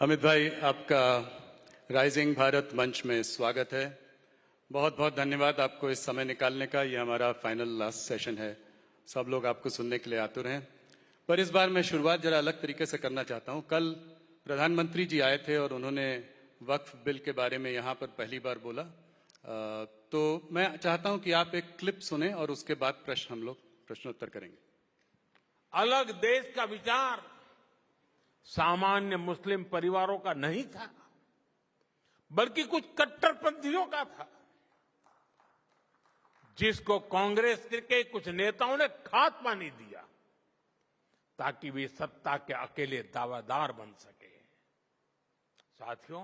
अमित भाई, आपका राइजिंग भारत मंच में स्वागत है। बहुत बहुत धन्यवाद आपको इस समय निकालने का। ये हमारा फाइनल लास्ट सेशन है। सब लोग आपको सुनने के लिए आतुर हैं, पर इस बार मैं शुरुआत जरा अलग तरीके से करना चाहता हूँ। कल प्रधानमंत्री जी आए थे और उन्होंने वक्फ बिल के बारे में यहाँ पर पहली बार बोला। तो मैं चाहता हूँ कि आप एक क्लिप सुने और उसके बाद हम लोग प्रश्नोत्तर करेंगे। अलग देश का विचार सामान्य मुस्लिम परिवारों का नहीं था, बल्कि कुछ कट्टरपंथियों का था, जिसको कांग्रेस के कुछ नेताओं ने खाद पानी दिया ताकि वे सत्ता के अकेले दावेदार बन सके। साथियों,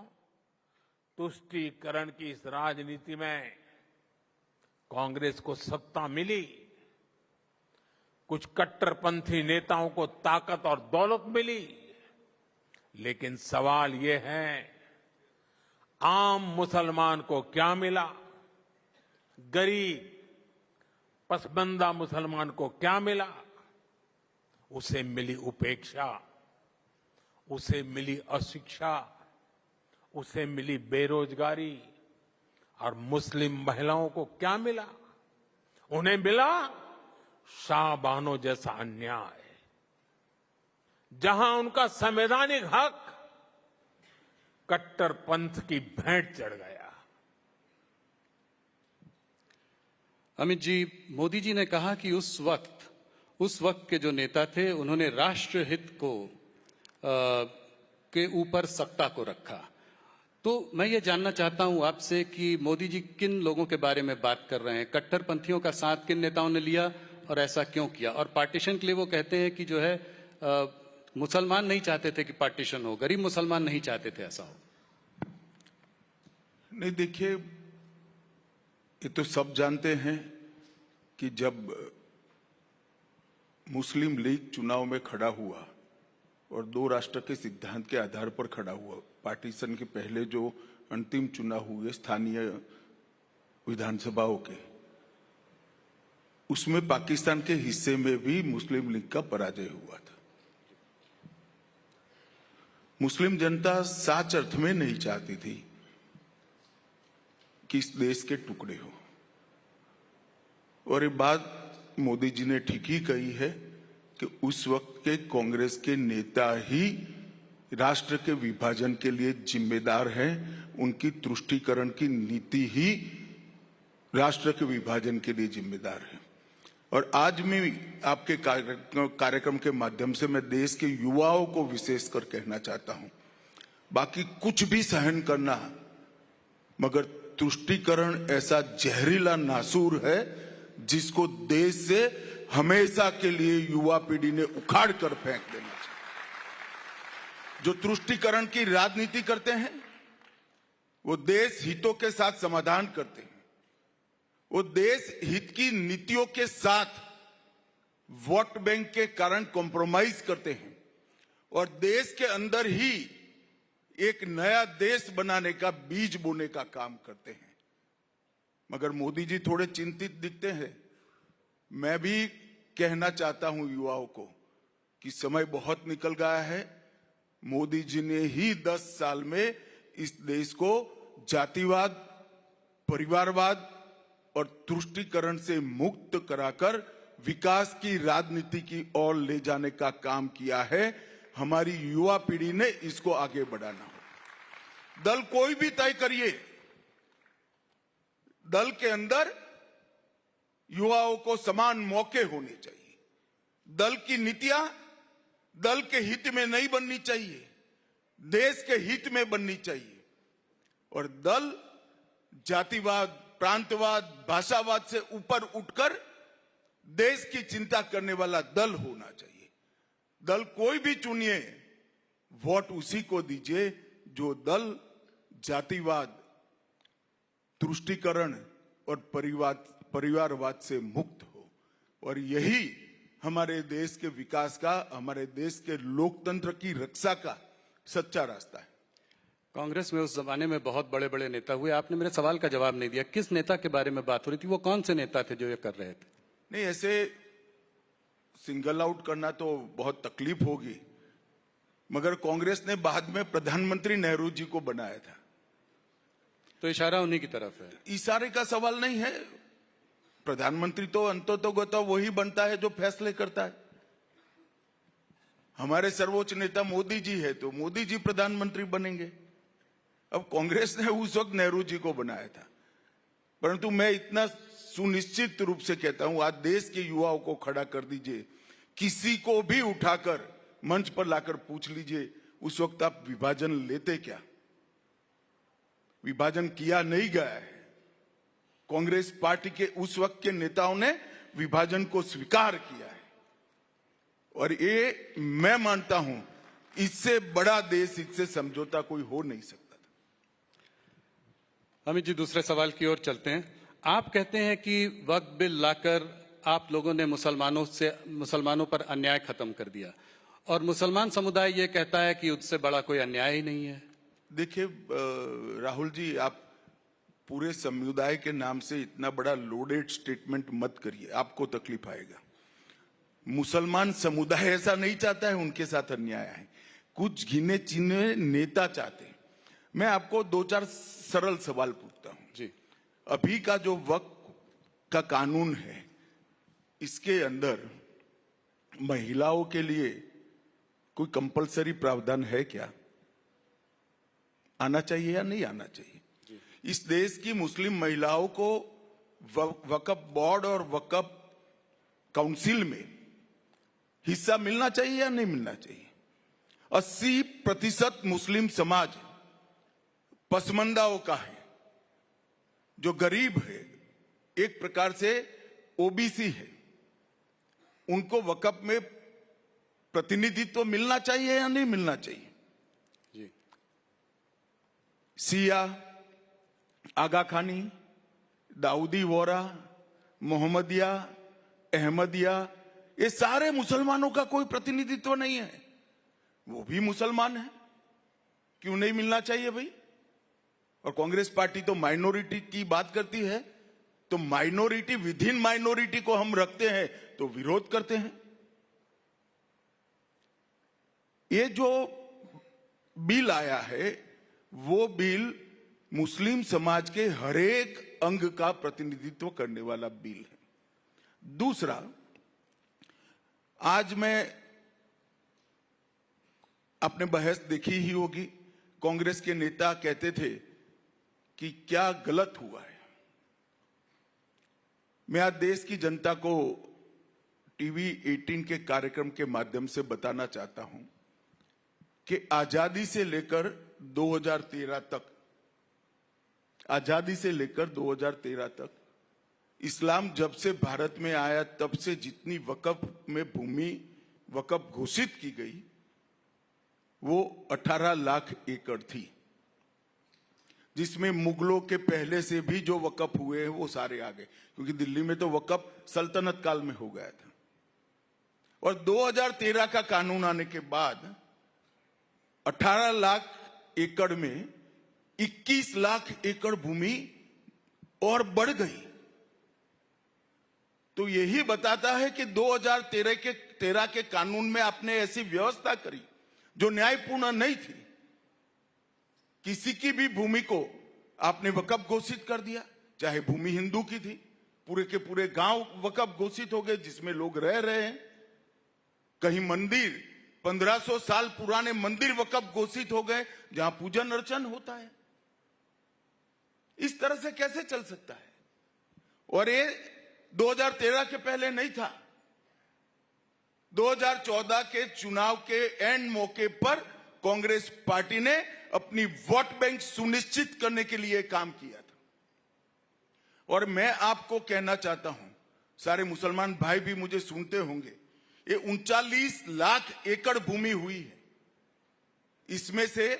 तुष्टीकरण की इस राजनीति में कांग्रेस को सत्ता मिली, कुछ कट्टरपंथी नेताओं को ताकत और दौलत मिली, लेकिन सवाल ये है, आम मुसलमान को क्या मिला? गरीब पसबंदा मुसलमान को क्या मिला? उसे मिली उपेक्षा, उसे मिली अशिक्षा, उसे मिली बेरोजगारी। और मुस्लिम महिलाओं को क्या मिला? उन्हें मिला शाहबानो जैसा अन्याय, जहां उनका संवैधानिक हक कट्टरपंथ की भेंट चढ़ गया। अमित जी, मोदी जी ने कहा कि उस वक्त के जो नेता थे उन्होंने राष्ट्रहित के ऊपर सत्ता को रखा। तो मैं ये जानना चाहता हूं आपसे कि मोदी जी किन लोगों के बारे में बात कर रहे हैं? कट्टरपंथियों का साथ किन नेताओं ने लिया और ऐसा क्यों किया? और पार्टीशन के लिए वो कहते हैं कि जो है मुसलमान नहीं चाहते थे कि पार्टीशन हो, गरीब मुसलमान नहीं चाहते थे ऐसा हो। नहीं, देखिए, ये तो सब जानते हैं कि जब मुस्लिम लीग चुनाव में खड़ा हुआ और दो राष्ट्र के सिद्धांत के आधार पर खड़ा हुआ, पार्टीशन के पहले जो अंतिम चुनाव हुए स्थानीय विधानसभाओं के, उसमें पाकिस्तान के हिस्से में भी मुस्लिम लीग का पराजय हुआ था। मुस्लिम जनता सच अर्थ में नहीं चाहती थी कि इस देश के टुकड़े हो, और ये बात मोदी जी ने ठीक ही कही है कि उस वक्त के कांग्रेस के नेता ही राष्ट्र के विभाजन के लिए जिम्मेदार हैं। उनकी तुष्टीकरण की नीति ही राष्ट्र के विभाजन के लिए जिम्मेदार है। और आज मैं आपके कार्यक्रम के माध्यम से मैं देश के युवाओं को विशेषकर कहना चाहता हूं, बाकी कुछ भी सहन करना, मगर तुष्टीकरण ऐसा जहरीला नासूर है जिसको देश से हमेशा के लिए युवा पीढ़ी ने उखाड़ कर फेंक देना चाहिए। जो तुष्टीकरण की राजनीति करते हैं वो देश हितों के साथ समाधान करते हैं, वो देश हित की नीतियों के साथ वोट बैंक के कारण कॉम्प्रोमाइज करते हैं और देश के अंदर ही एक नया देश बनाने का बीज बोने का काम करते हैं। मगर मोदी जी थोड़े चिंतित दिखते हैं। मैं भी कहना चाहता हूं युवाओं को कि समय बहुत निकल गया है। मोदी जी ने ही 10 साल में इस देश को जातिवाद, परिवारवाद और तुष्टीकरण से मुक्त कराकर विकास की राजनीति की ओर ले जाने का काम किया है। हमारी युवा पीढ़ी ने इसको आगे बढ़ाना हो। दल कोई भी तय करिए, दल के अंदर युवाओं को समान मौके होने चाहिए। दल की नीतियां दल के हित में नहीं बननी चाहिए, देश के हित में बननी चाहिए। और दल जातिवाद, प्रांतवाद, भाषावाद से ऊपर उठकर देश की चिंता करने वाला दल होना चाहिए। दल कोई भी चुनिए, वोट उसी को दीजिए जो दल जातिवाद, तुष्टीकरण और परिवारवाद से मुक्त हो। और यही हमारे देश के विकास का, हमारे देश के लोकतंत्र की रक्षा का सच्चा रास्ता है। कांग्रेस में उस जमाने में बहुत बड़े बड़े नेता हुए। आपने मेरे सवाल का जवाब नहीं दिया। किस नेता के बारे में बात हो रही थी? वो कौन से नेता थे जो ये कर रहे थे? नहीं, ऐसे सिंगल आउट करना तो बहुत तकलीफ होगी, मगर कांग्रेस ने बाद में प्रधानमंत्री नेहरू जी को बनाया था। तो इशारा उन्हीं की तरफ है। इशारे का सवाल नहीं है। प्रधानमंत्री तो अंततोगत वही बनता है जो फैसले करता है। हमारे सर्वोच्च नेता मोदी जी है तो मोदी जी प्रधानमंत्री बनेंगे। अब कांग्रेस ने उस वक्त नेहरू जी को बनाया था। परंतु मैं इतना सुनिश्चित रूप से कहता हूं, आज देश के युवाओं को खड़ा कर दीजिए, किसी को भी उठाकर मंच पर लाकर पूछ लीजिए, उस वक्त आप विभाजन लेते क्या? विभाजन किया नहीं गया है। कांग्रेस पार्टी के उस वक्त के नेताओं ने विभाजन को स्वीकार किया है, और ये मैं मानता हूं इससे बड़ा देश, इससे समझौता कोई हो नहीं सकता था। अमित जी, दूसरे सवाल की ओर चलते हैं। आप कहते हैं कि वक्फ बिल लाकर आप लोगों ने मुसलमानों पर अन्याय खत्म कर दिया, और मुसलमान समुदाय ये कहता है कि उससे बड़ा कोई अन्याय ही नहीं है। देखिए राहुल जी, आप पूरे समुदाय के नाम से इतना बड़ा लोडेड स्टेटमेंट मत करिए, आपको तकलीफ आएगा। मुसलमान समुदाय ऐसा नहीं चाहता है उनके साथ अन्याय है, कुछ गिने चुने नेता चाहते हैं। मैं आपको दो चार सरल सवाल पूछता हूं जी। अभी का जो वक्फ का कानून है, इसके अंदर महिलाओं के लिए कोई कंपलसरी प्रावधान है क्या? आना चाहिए या नहीं आना चाहिए? इस देश की मुस्लिम महिलाओं को वक्फ बोर्ड और वक्फ काउंसिल में हिस्सा मिलना चाहिए या नहीं मिलना चाहिए? 80% मुस्लिम समाज पसमंदाओं का है, जो गरीब है, एक प्रकार से ओबीसी है, उनको वक्फ में प्रतिनिधित्व मिलना चाहिए या नहीं मिलना चाहिए? जी। सिया, आगा खानी, दाऊदी वोरा, मोहम्मदिया, अहमदिया, ये सारे मुसलमानों का कोई प्रतिनिधित्व नहीं है। वो भी मुसलमान है, क्यों नहीं मिलना चाहिए भाई? और कांग्रेस पार्टी तो माइनॉरिटी की बात करती है, तो माइनॉरिटी विद इन माइनॉरिटी को हम रखते हैं तो विरोध करते हैं। ये जो बिल आया है, वो बिल मुस्लिम समाज के हरेक अंग का प्रतिनिधित्व करने वाला बिल है। दूसरा, आज मैं, आपने बहस देखी ही होगी, कांग्रेस के नेता कहते थे कि क्या गलत हुआ है। मैं आज देश की जनता को टीवी 18 के कार्यक्रम के माध्यम से बताना चाहता हूं कि आजादी से लेकर 2013 तक, आजादी से लेकर 2013 तक, इस्लाम जब से भारत में आया तब से जितनी वक्फ में भूमि वक्फ घोषित की गई, वो 18 लाख एकड़ थी, जिसमें मुगलों के पहले से भी जो वक्फ हुए हैं वो सारे आ गए, क्योंकि दिल्ली में तो वक्फ सल्तनत काल में हो गया था। और 2013 का कानून आने के बाद 18 लाख एकड़ में 21 लाख एकड़ भूमि और बढ़ गई। तो यही बताता है कि 2013 के कानून में आपने ऐसी व्यवस्था करी जो न्यायपूर्ण नहीं थी। किसी की भी भूमि को आपने वक्फ घोषित कर दिया, चाहे भूमि हिंदू की थी, पूरे के पूरे गांव वक्फ घोषित हो गए जिसमें लोग रह रहे हैं। कहीं मंदिर, 1500 साल पुराने मंदिर वक्फ घोषित हो गए जहां पूजन अर्चन होता है। इस तरह से कैसे चल सकता है? और ये 2013 के पहले नहीं था। 2014 के चुनाव के एंड मौके पर कांग्रेस पार्टी ने अपनी वोट बैंक सुनिश्चित करने के लिए काम किया था। और मैं आपको कहना चाहता हूं, सारे मुसलमान भाई भी मुझे सुनते होंगे, ये 39 लाख एकड़ भूमि हुई है। इसमें से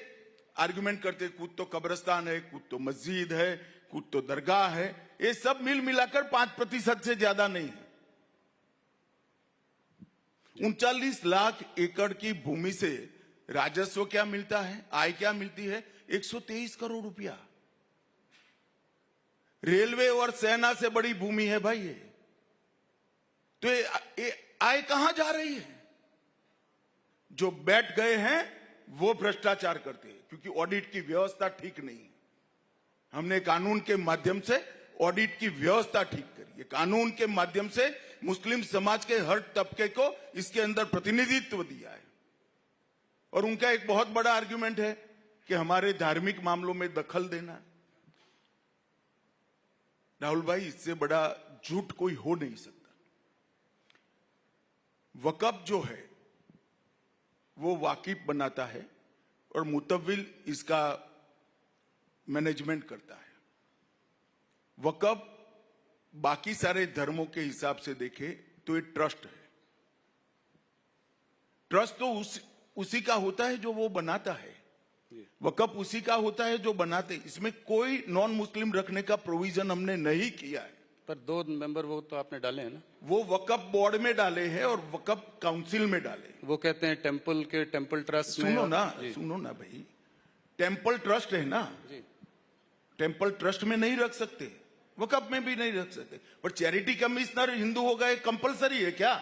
आर्गुमेंट करते कुछ तो कब्रिस्तान है, कुछ तो मस्जिद है, कुछ तो दरगाह है, ये सब मिल मिलाकर 5% से ज्यादा नहीं है। 39 लाख एकड़ की भूमि से राजस्व क्या मिलता है, आय क्या मिलती है? 123 करोड़ रुपया। रेलवे और सेना से बड़ी भूमि है भाई ये। तो ये आय कहां जा रही है? जो बैठ गए हैं वो भ्रष्टाचार करते हैं, क्योंकि ऑडिट की व्यवस्था ठीक नहीं है। हमने कानून के माध्यम से ऑडिट की व्यवस्था ठीक करी है। कानून के माध्यम से मुस्लिम समाज के हर तबके को इसके अंदर प्रतिनिधित्व दिया है। और उनका एक बहुत बड़ा आर्गुमेंट है कि हमारे धार्मिक मामलों में दखल देना। राहुल भाई, इससे बड़ा झूठ कोई हो नहीं सकता। वक्फ जो है वो वाकिफ बनाता है और मुतव्विल इसका मैनेजमेंट करता है। वक्फ बाकी सारे धर्मों के हिसाब से देखे तो ये ट्रस्ट है। ट्रस्ट तो उसी का होता है जो वो बनाता है। वक्फ उसी का होता है जो बनाते। इसमें कोई नॉन मुस्लिम रखने का प्रोविजन हमने नहीं किया है। पर 2 मेंबर वो तो आपने डाले हैं ना? वो वक्फ बोर्ड में डाले हैं और वक्फ काउंसिल में डाले हैं। वो कहते हैं टेंपल ट्रस्ट में। सुनो ना भाई, टेंपल ट्रस्ट है ना जी। टेंपल ट्रस्ट में नहीं रख सकते, वक्फ में भी नहीं रख सकते। पर चैरिटी कमिश्नर हिंदू होगा, ये कंपलसरी है क्या?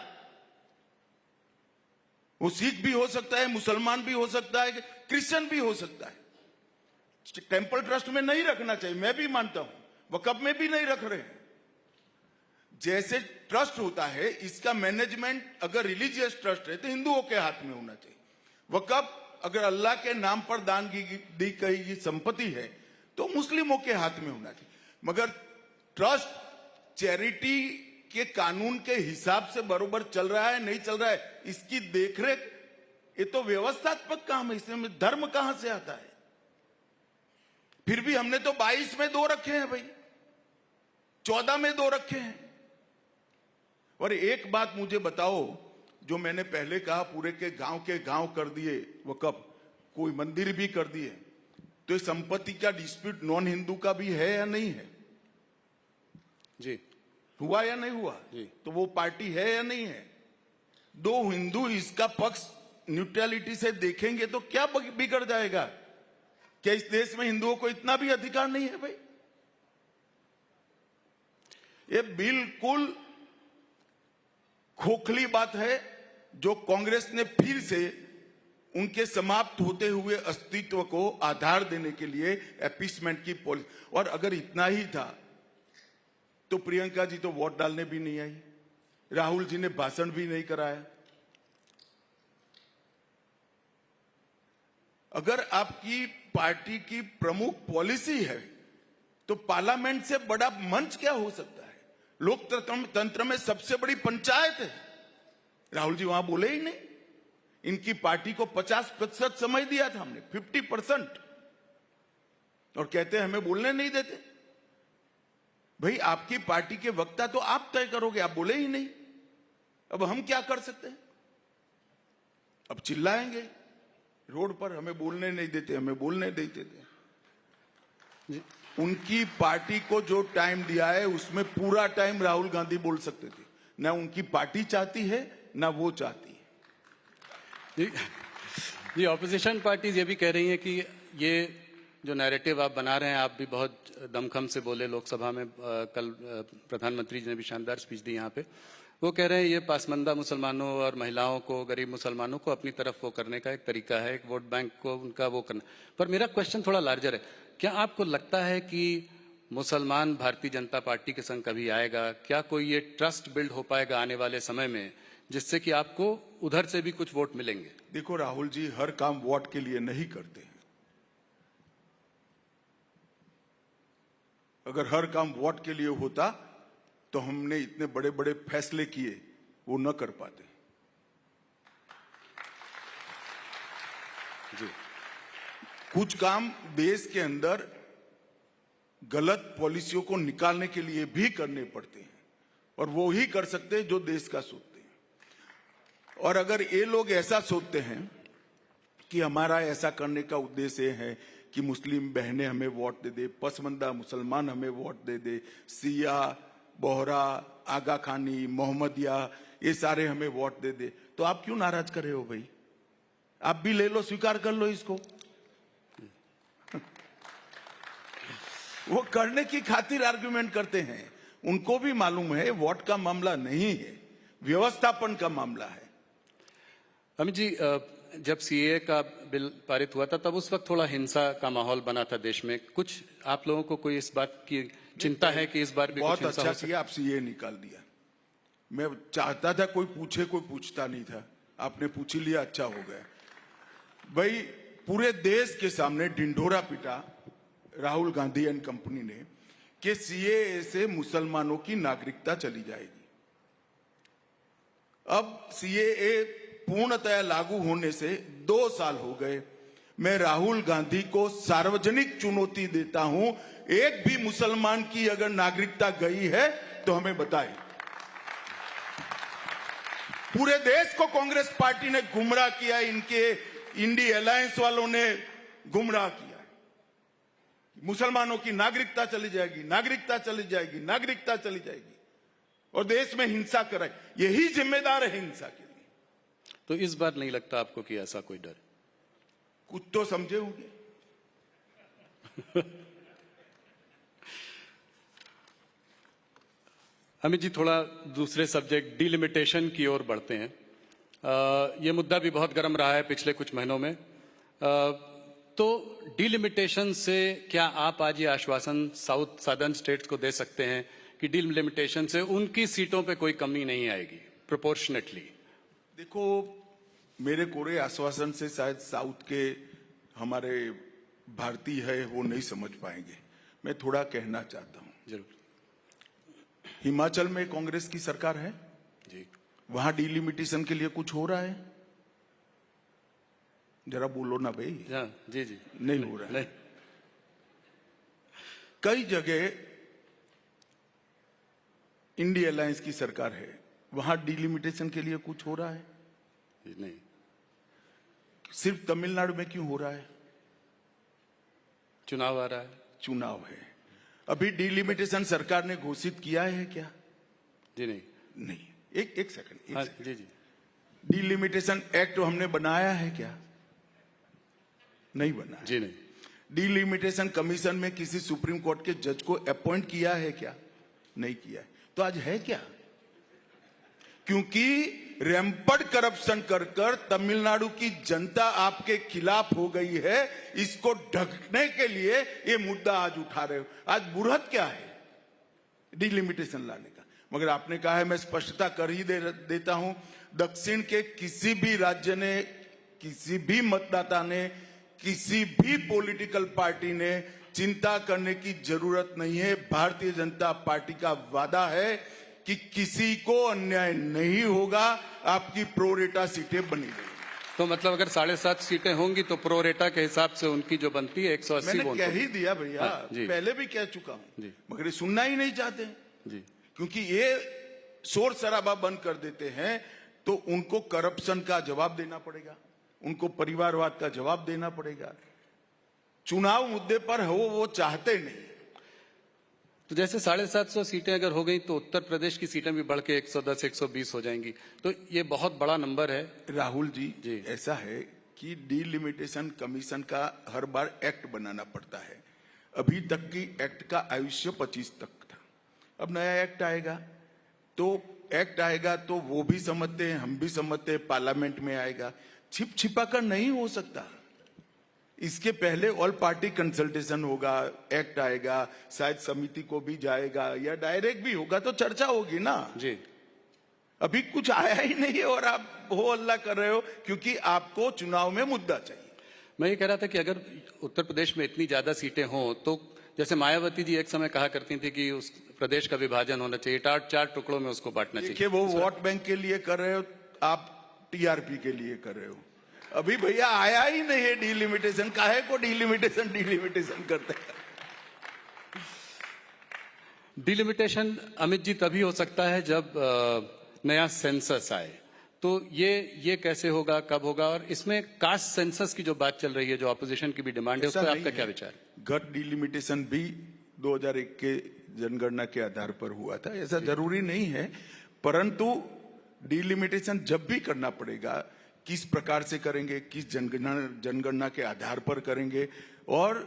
वो सिख भी हो सकता है, मुसलमान भी हो सकता है, क्रिश्चियन भी हो सकता है। टेंपल ट्रस्ट में नहीं रखना चाहिए, मैं भी मानता हूं। वक्फ में भी नहीं रख रहे हैं। जैसे ट्रस्ट होता है, इसका मैनेजमेंट अगर रिलीजियस ट्रस्ट है तो हिंदुओं के हाथ में होना चाहिए। वक्फ अगर अल्लाह के नाम पर दान दी गई संपत्ति है तो मुस्लिमों के हाथ में होना चाहिए। मगर ट्रस्ट चैरिटी के कानून के हिसाब से बरोबर चल रहा है नहीं चल रहा है, इसकी देखरेख ये तो व्यवस्थात्मक काम है। इसमें धर्म कहां से आता है? फिर भी हमने तो 22 में 2 रखे हैं भाई, 14 में 2 रखे हैं। और एक बात मुझे बताओ, जो मैंने पहले कहा पूरे के गांव कर दिए वक्फ, कोई मंदिर भी कर दिए, तो इस संपत्ति का डिस्प्यूट नॉन हिंदू का भी है या नहीं है? जी। हुआ या नहीं हुआ? जी। तो वो पार्टी है या नहीं है? 2 हिंदू इसका पक्ष न्यूट्रलिटी से देखेंगे तो क्या बिगड़ जाएगा? क्या इस देश में हिंदुओं को इतना भी अधिकार नहीं है भाई? ये बिल्कुल खोखली बात है जो कांग्रेस ने फिर से उनके समाप्त होते हुए अस्तित्व को आधार देने के लिए अपीसमेंट की पॉलिसी। और अगर इतना ही था तो प्रियंका जी तो वोट डालने भी नहीं आई, राहुल जी ने भाषण भी नहीं कराया। अगर आपकी पार्टी की प्रमुख पॉलिसी है तो पार्लियामेंट से बड़ा मंच क्या हो सकता है? लोकतंत्र में सबसे बड़ी पंचायत है। राहुल जी वहां बोले ही नहीं। इनकी पार्टी को 50% समय दिया था हमने, 50%, और कहते हैं हमें बोलने नहीं देते। भाई आपकी पार्टी के वक्ता तो आप तय करोगे, आप बोले ही नहीं। अब हम क्या कर सकते हैं? अब चिल्लाएंगे रोड पर, हमें बोलने नहीं देते, हमें बोलने नहीं देते। उनकी पार्टी को जो टाइम दिया है उसमें पूरा टाइम राहुल गांधी बोल सकते थे। ना उनकी पार्टी चाहती है ना वो चाहती है। जी, ऑपोजिशन पार्टीज ये भी कह रही हैं कि ये जो नैरेटिव आप बना रहे हैं, आप भी बहुत दमखम से बोले लोकसभा में, कल प्रधानमंत्री जी ने भी शानदार स्पीच दी यहाँ पे। वो कह रहे हैं ये पासमंदा मुसलमानों और महिलाओं को, गरीब मुसलमानों को अपनी तरफ वो करने का एक तरीका है, एक वोट बैंक को उनका वो करना। पर मेरा क्वेश्चन थोड़ा लार्जर है। क्या आपको लगता है कि मुसलमान भारतीय जनता पार्टी के संग कभी आएगा? क्या कोई ये ट्रस्ट बिल्ड हो पाएगा आने वाले समय में, जिससे कि आपको उधर से भी कुछ वोट मिलेंगे? देखो राहुल जी, हर काम वोट के लिए नहीं करते हैं। अगर हर काम वोट के लिए होता तो हमने इतने बड़े बड़े फैसले किए, वो न कर पाते। जी। कुछ काम देश के अंदर गलत पॉलिसियों को निकालने के लिए भी करने पड़ते हैं, और वो ही कर सकते हैं जो देश का सोचते हैं। और अगर ये लोग ऐसा सोचते हैं कि हमारा ऐसा करने का उद्देश्य है कि मुस्लिम बहनें हमें वोट दे दे, पसमंदा मुसलमान हमें वोट दे दे, सिया, बोहरा, आगा खानी, मोहम्मदिया, ये सारे हमें वोट दे दे, तो आप क्यों नाराज कर रहे हो भाई? आप भी ले लो, स्वीकार कर लो इसको। वो करने की खातिर आर्गुमेंट करते हैं। उनको भी मालूम है वोट का मामला नहीं है, व्यवस्थापन का मामला है। अमित जी, जब सीए का बिल पारित हुआ था तब उस वक्त थोड़ा हिंसा का माहौल बना था देश में। कुछ आप लोगों को कोई इस बात की चिंता है कि इस बार भी बहुत कुछ हिंसा अच्छा हो सकती किया आप सीए निकाल दिया। मैं चाहता था कोई पूछे, कोई पूछता नहीं था, आपने पूछ ही लिया, अच्छा हो गया। भाई पूरे देश के सामने ढिंढोरा पिटा राहुल गांधी एंड कंपनी ने कि सीएए से मुसलमानों की नागरिकता चली जाएगी। अब सीएए पूर्णतया लागू होने से 2 साल हो गए। मैं राहुल गांधी को सार्वजनिक चुनौती देता हूं, एक भी मुसलमान की अगर नागरिकता गई है तो हमें बताएं। पूरे देश को कांग्रेस पार्टी ने गुमराह किया, इनके इंडी अलायंस वालों ने गुमराह किया। मुसलमानों की नागरिकता चली जाएगी, नागरिकता चली जाएगी, नागरिकता चली जाएगी, और देश में हिंसा कराई। यही जिम्मेदार है हिंसा के लिए। तो इस बार नहीं लगता आपको कि ऐसा कोई डर? कुछ तो समझे होंगे। अमित जी, थोड़ा दूसरे सब्जेक्ट डिलिमिटेशन की ओर बढ़ते हैं। ये मुद्दा भी बहुत गर्म रहा है पिछले कुछ महीनों में। तो डिलिमिटेशन से क्या आप आज ये आश्वासन साउथ सदर्न स्टेट्स को दे सकते हैं कि डिलिमिटेशन से उनकी सीटों पे कोई कमी नहीं आएगी प्रोपोर्शनेटली? देखो, मेरे कोरे आश्वासन से शायद साउथ के हमारे भारतीय है वो नहीं समझ पाएंगे। मैं थोड़ा कहना चाहता हूं। जरूर। हिमाचल में कांग्रेस की सरकार है जी। वहां डिलिमिटेशन के लिए कुछ हो रहा है? जरा बोलो ना भाई। हाँ, जी जी। नहीं हो रहा है। नहीं। कई जगह इंडी अलायंस की सरकार है, वहां डिलिमिटेशन के लिए कुछ हो रहा है? नहीं। सिर्फ तमिलनाडु में क्यों हो रहा है? चुनाव आ रहा है। चुनाव है। अभी डिलिमिटेशन सरकार ने घोषित किया है क्या? जी नहीं। नहीं। एक सेकंड। हाँ, जी जी। डिलिमिटेशन एक्ट हमने बनाया है क्या? नहीं बनाया। जी नहीं। डिलिमिटेशन कमीशन में किसी सुप्रीम कोर्ट के जज को अपॉइंट किया है क्या? नहीं किया है। तो आज है क्या? क्योंकि रैंपड करप्शन कर कर तमिलनाडु की जनता आपके खिलाफ हो गई है, इसको ढकने के लिए ये मुद्दा आज उठा रहे हो। आज बुरहत क्या है डिलिमिटेशन लाने का? मगर आपने कहा है, मैं स्पष्टता कर ही देता हूं, दक्षिण के किसी भी राज्य ने, किसी भी मतदाता ने, किसी भी पॉलिटिकल पार्टी ने चिंता करने की जरूरत नहीं है। भारतीय जनता पार्टी का वादा है कि किसी को अन्याय नहीं होगा, आपकी प्रोरेटा सीटें बनी रहेंगी। तो मतलब अगर 7.5 सीटें होंगी तो प्रोरेटा के हिसाब से उनकी जो बनती है 180 मैंने वोट कह ही दिया भैया। हाँ, जी। पहले भी कह चुका हूं, मगर ये सुनना ही नहीं चाहते जी। क्योंकि ये शोर शराबा बंद कर देते हैं तो उनको करप्शन का जवाब देना पड़ेगा, उनको परिवारवाद का जवाब देना पड़ेगा। चुनाव मुद्दे पर हो वो चाहते नहीं। तो जैसे 750 सीटें अगर हो गई तो उत्तर प्रदेश की सीटें भी बढ़ के 110 120 हो जाएंगी, तो ये बहुत बड़ा नंबर है। राहुल जी, जी। ऐसा है कि डिलिमिटेशन कमीशन का हर बार एक्ट बनाना पड़ता है। अभी तक की एक्ट का आयुष्य 25 तक था। अब नया एक्ट आएगा तो वो भी समझते हैं, हम भी समझते हैं, पार्लियामेंट में आएगा। छिपा कर नहीं हो सकता। इसके पहले ऑल पार्टी कंसल्टेशन होगा, एक्ट आएगा, शायद समिति को भी जाएगा या डायरेक्ट भी होगा, तो चर्चा होगी ना जी। अभी कुछ आया ही नहीं है और आप हो अल्लाह कर रहे हो क्योंकि आपको चुनाव में मुद्दा चाहिए। मैं ये कह रहा था कि अगर उत्तर प्रदेश में इतनी ज्यादा सीटें हों तो जैसे मायावती जी एक समय कहा करती थी कि उस प्रदेश का विभाजन होना चाहिए, 4 टुकड़ों में उसको बांटना चाहिए। देखिए, वो वोट बैंक के लिए कर रहे हो, आप टीआरपी के लिए कर रहे हो। अभी भैया आया ही नहीं है डिलिमिटेशन। काहे को डिलिमिटेशन करते हैं? डिलिमिटेशन अमित जी तभी हो सकता है जब नया सेंसस आए। तो ये कैसे होगा, कब होगा? और इसमें कास्ट सेंसस की जो बात चल रही है, जो ऑपोजिशन की भी डिमांड है, उस पर आपका क्या विचार? गट डिलिमिटेशन भी 2001 के जनगणना के आधार पर हुआ था। ऐसा जरूरी नहीं है, परंतु डिलिमिटेशन जब भी करना पड़ेगा, किस प्रकार से करेंगे, किस जनगणना के आधार पर करेंगे और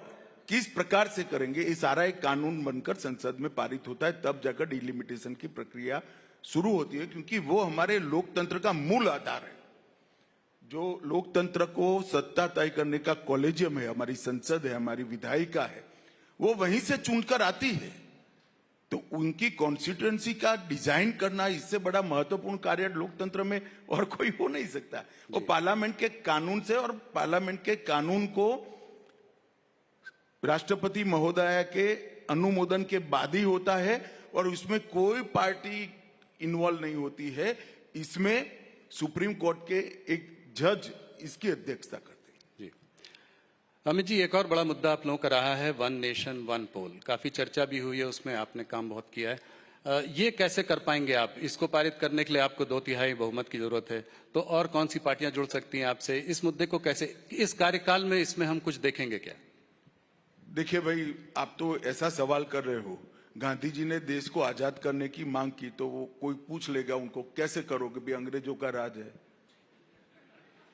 किस प्रकार से करेंगे, ये सारा एक कानून बनकर संसद में पारित होता है, तब जाकर डिलिमिटेशन की प्रक्रिया शुरू होती है, क्योंकि वो हमारे लोकतंत्र का मूल आधार है। जो लोकतंत्र को सत्ता तय करने का कॉलेजियम है, हमारी संसद है, हमारी विधायिका है, वो वहीं से चुनकर आती है। तो उनकी कॉन्स्टिट्यूएंसी का डिजाइन करना इससे बड़ा महत्वपूर्ण कार्य लोकतंत्र में और कोई हो नहीं सकता। वो पार्लियामेंट के कानून से, और पार्लियामेंट के कानून को राष्ट्रपति महोदय के अनुमोदन के बाद ही होता है, और उसमें कोई पार्टी इन्वॉल्व नहीं होती है। इसमें सुप्रीम कोर्ट के एक जज इसकी अध्यक्षता करते हैं। जी अमित जी, एक और बड़ा मुद्दा आप लोगों का रहा है वन नेशन वन पोल। काफी चर्चा भी हुई है, उसमें आपने काम बहुत किया है। ये कैसे कर पाएंगे आप? इसको पारित करने के लिए आपको 2/3 बहुमत की जरूरत है, तो और कौन सी पार्टियां जुड़ सकती हैं आपसे? इस मुद्दे को कैसे, इस कार्यकाल में इसमें हम कुछ देखेंगे क्या? देखिए भाई, आप तो ऐसा सवाल कर रहे हो, गांधी जी ने देश को आजाद करने की मांग की, तो वो कोई पूछ लेगा उनको, कैसे करोगे भी, अंग्रेजों का राज है।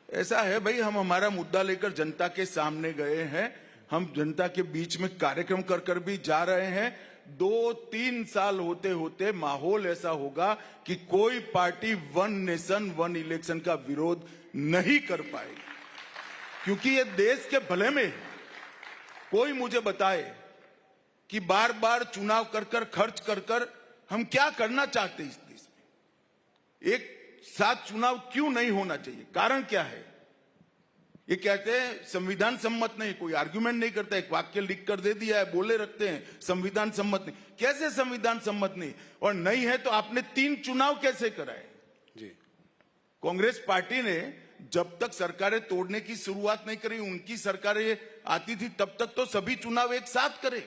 ऐसा है भाई, हम हमारा मुद्दा लेकर जनता के सामने गए हैं, हम जनता के बीच में कार्यक्रम कर कर भी जा रहे हैं। 2-3 साल होते होते माहौल ऐसा होगा कि कोई party one nation one election का विरोध नहीं कर पाएगी, क्योंकि ये देश के भले में है। कोई मुझे बताए कि बार बार चुनाव कर कर, खर्च कर कर हम क्या करना चाहते हैं इस देश में? एक साथ चुनाव क्यों नहीं होना चाहिए? कारण क्या है? ये कहते हैं संविधान सम्मत नहीं, कोई आर्गुमेंट नहीं करता, एक वाक्य लिख कर दे दिया है, बोले रखते हैं संविधान सम्मत नहीं। कैसे संविधान सम्मत नहीं? और नहीं है तो आपने 3 चुनाव कैसे कराए? जी, कांग्रेस पार्टी ने जब तक सरकारें तोड़ने की शुरुआत नहीं करी, उनकी सरकारें आती थी, तब तक तो सभी चुनाव एक साथ करे,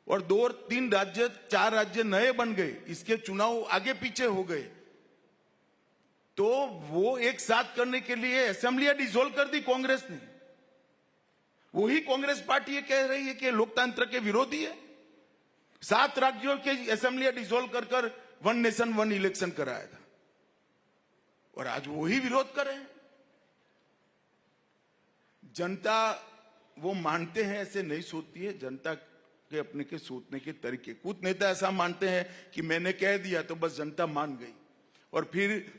और 2-3 राज्य 4 राज्य नए बन गए, इसके चुनाव आगे पीछे हो गए। तो वो एक साथ करने के लिए असेंबलियां डिसॉल्व कर दी कांग्रेस ने। वही कांग्रेस पार्टी ये कह रही है कि लोकतंत्र के विरोधी है। 7 राज्यों के असेंबलियां डिसॉल्व कर कर वन नेशन वन इलेक्शन कराया था, और आज वही विरोध कर रहे हैं। जनता वो मानते हैं, ऐसे नहीं सोचती है। जनता के अपने के सोचने के तरीके, कुछ नेता ऐसा मानते हैं कि मैंने कह दिया तो बस जनता मान गई, और फिर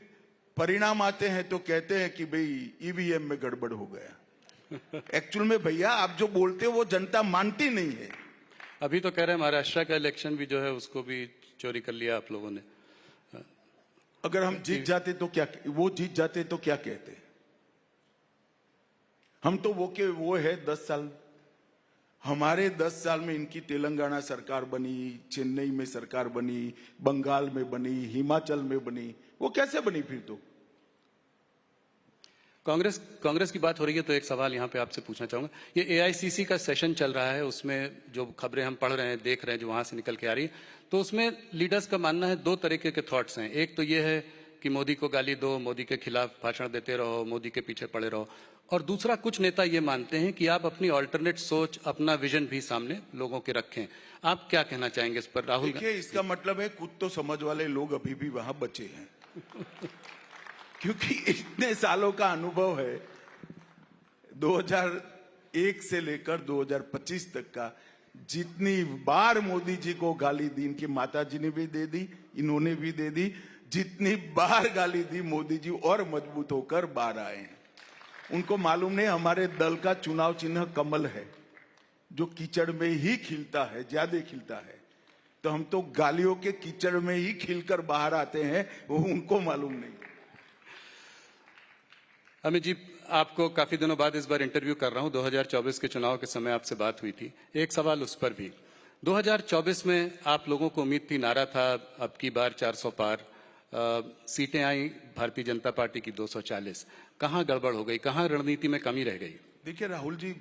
परिणाम आते हैं तो कहते हैं कि भाई ईवीएम में गड़बड़ हो गया। एक्चुअल में भैया आप जो बोलते हो वो जनता मानती नहीं है। अभी तो कह रहे हैं महाराष्ट्र का इलेक्शन भी जो है उसको भी चोरी कर लिया आप लोगों ने। अगर हम जीत जाते तो क्या, वो जीत जाते तो क्या कहते? हम तो वो है 10 साल, हमारे 10 साल में इनकी तेलंगाना सरकार बनी, चेन्नई में सरकार बनी, बंगाल में बनी, हिमाचल में बनी। वो कैसे बनी फिर? तो कांग्रेस की बात हो रही है तो एक सवाल यहाँ पे आपसे पूछना चाहूंगा। ये एआईसीसी का सेशन चल रहा है, उसमें जो खबरें हम पढ़ रहे हैं, देख रहे हैं, जो वहां से निकल के आ रही है, तो उसमें लीडर्स का मानना है 2 तरीके के थॉट्स हैं। एक तो ये है कि मोदी को गाली दो, मोदी के खिलाफ भाषण देते रहो, मोदी के पीछे पड़े रहो, और दूसरा कुछ नेता ये मानते हैं कि आप अपनी ऑल्टरनेट सोच, अपना विजन भी सामने लोगों के रखें। आप क्या कहना चाहेंगे इस पर राहुल? देखिए, इसका मतलब है कुछ तो समझ वाले लोग अभी भी वहां बचे हैं। क्योंकि इतने सालों का अनुभव है, 2001 से लेकर 2025 तक का, जितनी बार मोदी जी को गाली दी, इनकी माता जी ने भी दे दी, इन्होंने भी दे दी, जितनी बार गाली दी मोदी जी और मजबूत होकर बाहर आए हैं। उनको मालूम नहीं हमारे दल का चुनाव चिन्ह कमल है, जो कीचड़ में ही खिलता है, ज्यादा खिलता है। तो हम तो गालियों के कीचड़ में ही खिलकर बाहर आते हैं, वो उनको मालूम नहीं। अमित जी, आपको काफी दिनों बाद इस बार इंटरव्यू कर रहा हूं। 2024 के चुनाव के समय आपसे बात हुई थी, एक सवाल उस पर भी। 2024 में आप लोगों को उम्मीद थी, नारा था अब की बार 400 पार, सीटें आई भारतीय जनता पार्टी की 240। कहां गड़बड़ हो गई? कहां रणनीति में कमी रह गई? देखिए राहुल जी,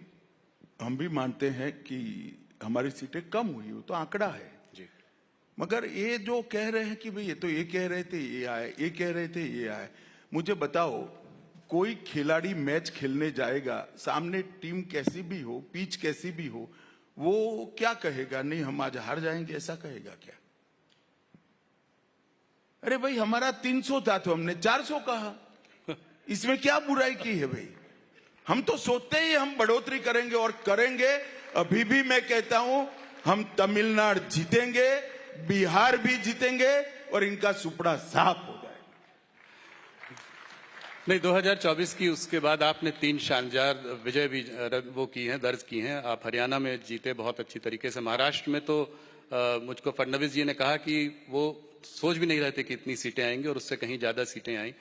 हम भी मानते हैं कि हमारी सीटें कम हुई, वो तो आंकड़ा है जी। मगर ये जो कह रहे हैं कि भाई ये तो ये कह रहे थे ये आए, ये कह रहे थे ये आए, मुझे बताओ, कोई खिलाड़ी मैच खेलने जाएगा, सामने टीम कैसी भी हो, पिच कैसी भी हो, वो क्या कहेगा? नहीं हम आज हार जाएंगे, ऐसा कहेगा क्या? अरे भाई हमारा 300 था तो हमने 400 कहा, इसमें क्या बुराई की है भाई? हम तो सोचते ही हम बढ़ोतरी करेंगे और करेंगे। अभी भी मैं कहता हूं हम तमिलनाडु जीतेंगे, बिहार भी जीतेंगे और इनका सुपड़ा साफ हो जाएगा। नहीं, 2024 की उसके बाद आपने 3 शानदार विजय भी वो की हैं, दर्ज की हैं। आप हरियाणा में जीते बहुत अच्छी तरीके से। महाराष्ट्र में तो मुझको फडणवीस जी ने कहा कि वो सोच भी नहीं रहे थे कि इतनी सीटें आएंगी और उससे कहीं ज्यादा सीटें आई।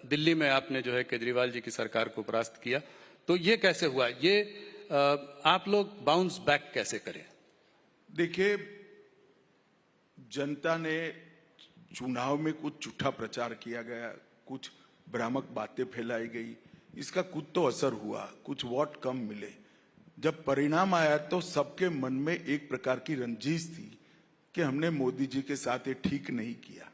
दिल्ली में आपने जो है केजरीवाल जी की सरकार को परास्त किया। तो ये कैसे हुआ? ये आप लोग बाउंस बैक कैसे करें? देखिए, जनता ने चुनाव में कुछ झूठा प्रचार किया गया, कुछ भ्रामक बातें फैलाई गई, इसका कुछ तो असर हुआ, कुछ वोट कम मिले। जब परिणाम आया तो सबके मन में एक प्रकार की रंजिश थी कि हमने मोदी जी के साथ ये ठीक नहीं किया,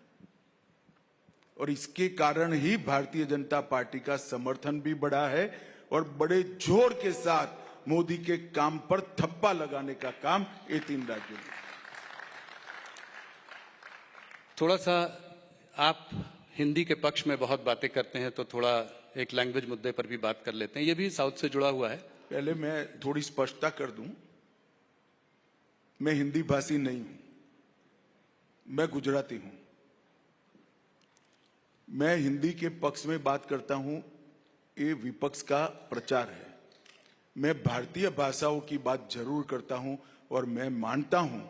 और इसके कारण ही भारतीय जनता पार्टी का समर्थन भी बढ़ा है और बड़े जोर के साथ मोदी के काम पर थप्पा लगाने का काम ये 3 राज्यों में। थोड़ा सा आप हिंदी के पक्ष में बहुत बातें करते हैं, तो थोड़ा एक लैंग्वेज मुद्दे पर भी बात कर लेते हैं। ये भी साउथ से जुड़ा हुआ है। पहले मैं थोड़ी स्पष्टता कर दूं, मैं हिंदी भाषी नहीं हूं, मैं गुजराती हूं। मैं हिंदी के पक्ष में बात करता हूं, ये विपक्ष का प्रचार है। मैं भारतीय भाषाओं की बात जरूर करता हूं और मैं मानता हूं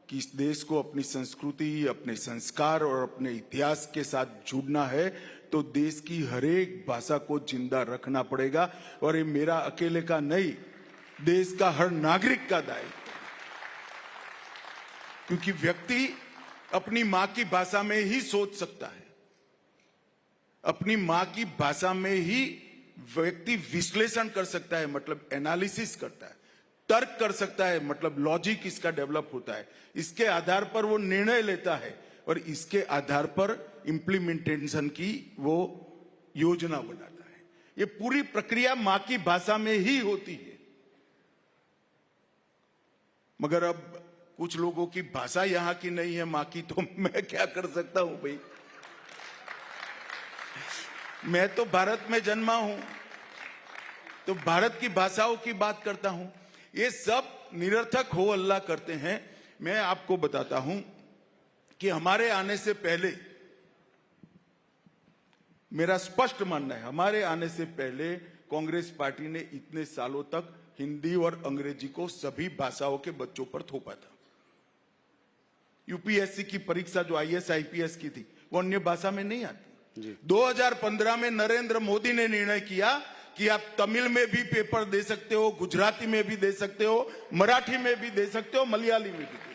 कि इस देश को अपनी संस्कृति, अपने संस्कार और अपने इतिहास के साथ जुड़ना है तो देश की हर एक भाषा को जिंदा रखना पड़ेगा, और ये मेरा अकेले का नहीं, देश का हर नागरिक का दायित्व है। क्योंकि व्यक्ति अपनी मां की भाषा में ही सोच सकता है, अपनी मां की भाषा में ही व्यक्ति विश्लेषण कर सकता है, मतलब एनालिसिस करता है, तर्क कर सकता है, मतलब लॉजिक इसका डेवलप होता है। इसके आधार पर वो निर्णय लेता है और इसके आधार पर इंप्लीमेंटेशन की वो योजना बनाता है। ये पूरी प्रक्रिया मां की भाषा में ही होती है। मगर अब कुछ लोगों की भाषा यहां की नहीं है मां की, तो मैं क्या कर सकता हूं भाई? मैं तो भारत में जन्मा हूं, तो भारत की भाषाओं की बात करता हूं। ये सब निरर्थक हो हल्ला करते हैं। मैं आपको बताता हूं कि हमारे आने से पहले, मेरा स्पष्ट मानना है, हमारे आने से पहले कांग्रेस पार्टी ने इतने सालों तक हिंदी और अंग्रेजी को सभी भाषाओं के बच्चों पर थोपा था। यूपीएससी की परीक्षा जो आईएएस आईपीएस की थी, वो अन्य भाषा में नहीं आती। 2015 में नरेंद्र मोदी ने निर्णय किया कि आप तमिल में भी पेपर दे सकते हो, गुजराती में भी दे सकते हो, मराठी में भी दे सकते हो, मलयाली में भी दे सकते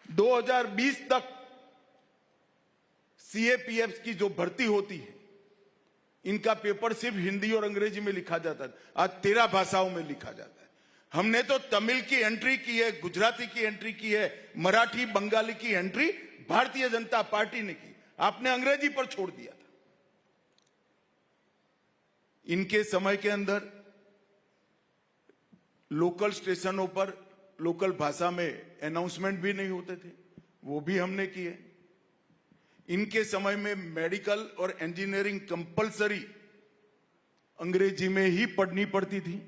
हो। 2020 तक सीएपीएफ की जो भर्ती होती है, इनका पेपर सिर्फ हिंदी और अंग्रेजी में लिखा जाता था, आज 13 भाषाओं में लिखा जाता है। हमने तो तमिल की एंट्री की है, गुजराती की एंट्री की है, मराठी बंगाली की एंट्री भारतीय जनता पार्टी ने की, आपने अंग्रेजी पर छोड़ दिया था। इनके समय के अंदर लोकल स्टेशनों पर लोकल भाषा में अनाउंसमेंट भी नहीं होते थे, वो भी हमने किए। इनके समय में मेडिकल और इंजीनियरिंग कंपलसरी अंग्रेजी में ही पढ़नी पड़ती थी,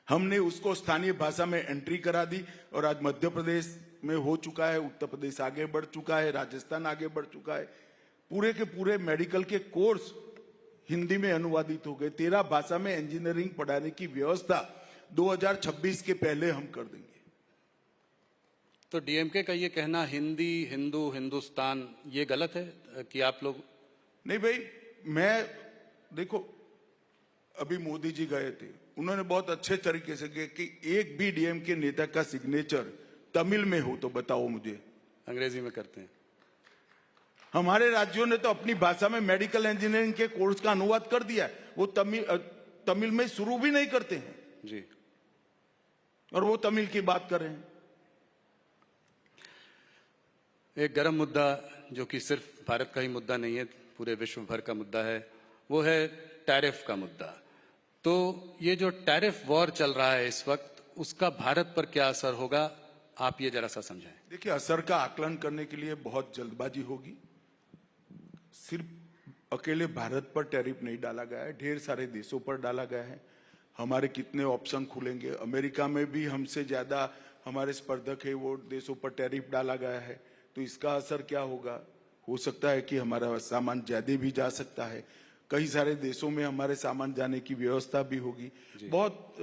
हमने उसको स्थानीय भाषा में एंट्री करा दी और आज मध्य प्रदेश में हो चुका है, उत्तर प्रदेश आगे बढ़ चुका है, राजस्थान आगे बढ़ चुका है। पूरे के पूरे मेडिकल के कोर्स हिंदी में अनुवादित हो गए। 13 भाषा में इंजीनियरिंग पढ़ाने की व्यवस्था 2026 के पहले हम कर देंगे। तो डीएमके का ये कहना हिंदी, हिंदू, हिंदुस्तान, ये गलत है कि आप लोग? नहीं भाई, मैं देखो, अभी मोदी जी गए थे, उन्होंने बहुत अच्छे तरीके से कहा कि एक भी डीएमके नेता का सिग्नेचर तमिल में हो तो बताओ मुझे। अंग्रेजी में करते हैं। हमारे राज्यों ने तो अपनी भाषा में मेडिकल इंजीनियरिंग के कोर्स का अनुवाद कर दिया है, वो तमिल में शुरू भी नहीं करते हैं जी, और वो तमिल की बात कर रहे हैं। एक गर्म मुद्दा जो कि सिर्फ भारत का ही मुद्दा नहीं है, पूरे विश्व भर का मुद्दा है, वो है टैरिफ का मुद्दा। तो ये जो टैरिफ वॉर चल रहा है इस वक्त, उसका भारत पर क्या असर होगा, आप ये जरा सा समझाएं। देखिए, असर का आकलन करने के लिए बहुत जल्दबाजी होगी। सिर्फ अकेले भारत पर टैरिफ नहीं डाला गया है, ढेर सारे देशों पर डाला गया है। हमारे कितने ऑप्शन खुलेंगे, अमेरिका में भी हमसे ज्यादा हमारे स्पर्धक है, वो देशों पर टैरिफ डाला गया है, तो इसका असर क्या होगा। हो सकता है कि हमारा सामान ज्यादा भी जा सकता है। कई सारे देशों में हमारे सामान जाने की व्यवस्था भी होगी। बहुत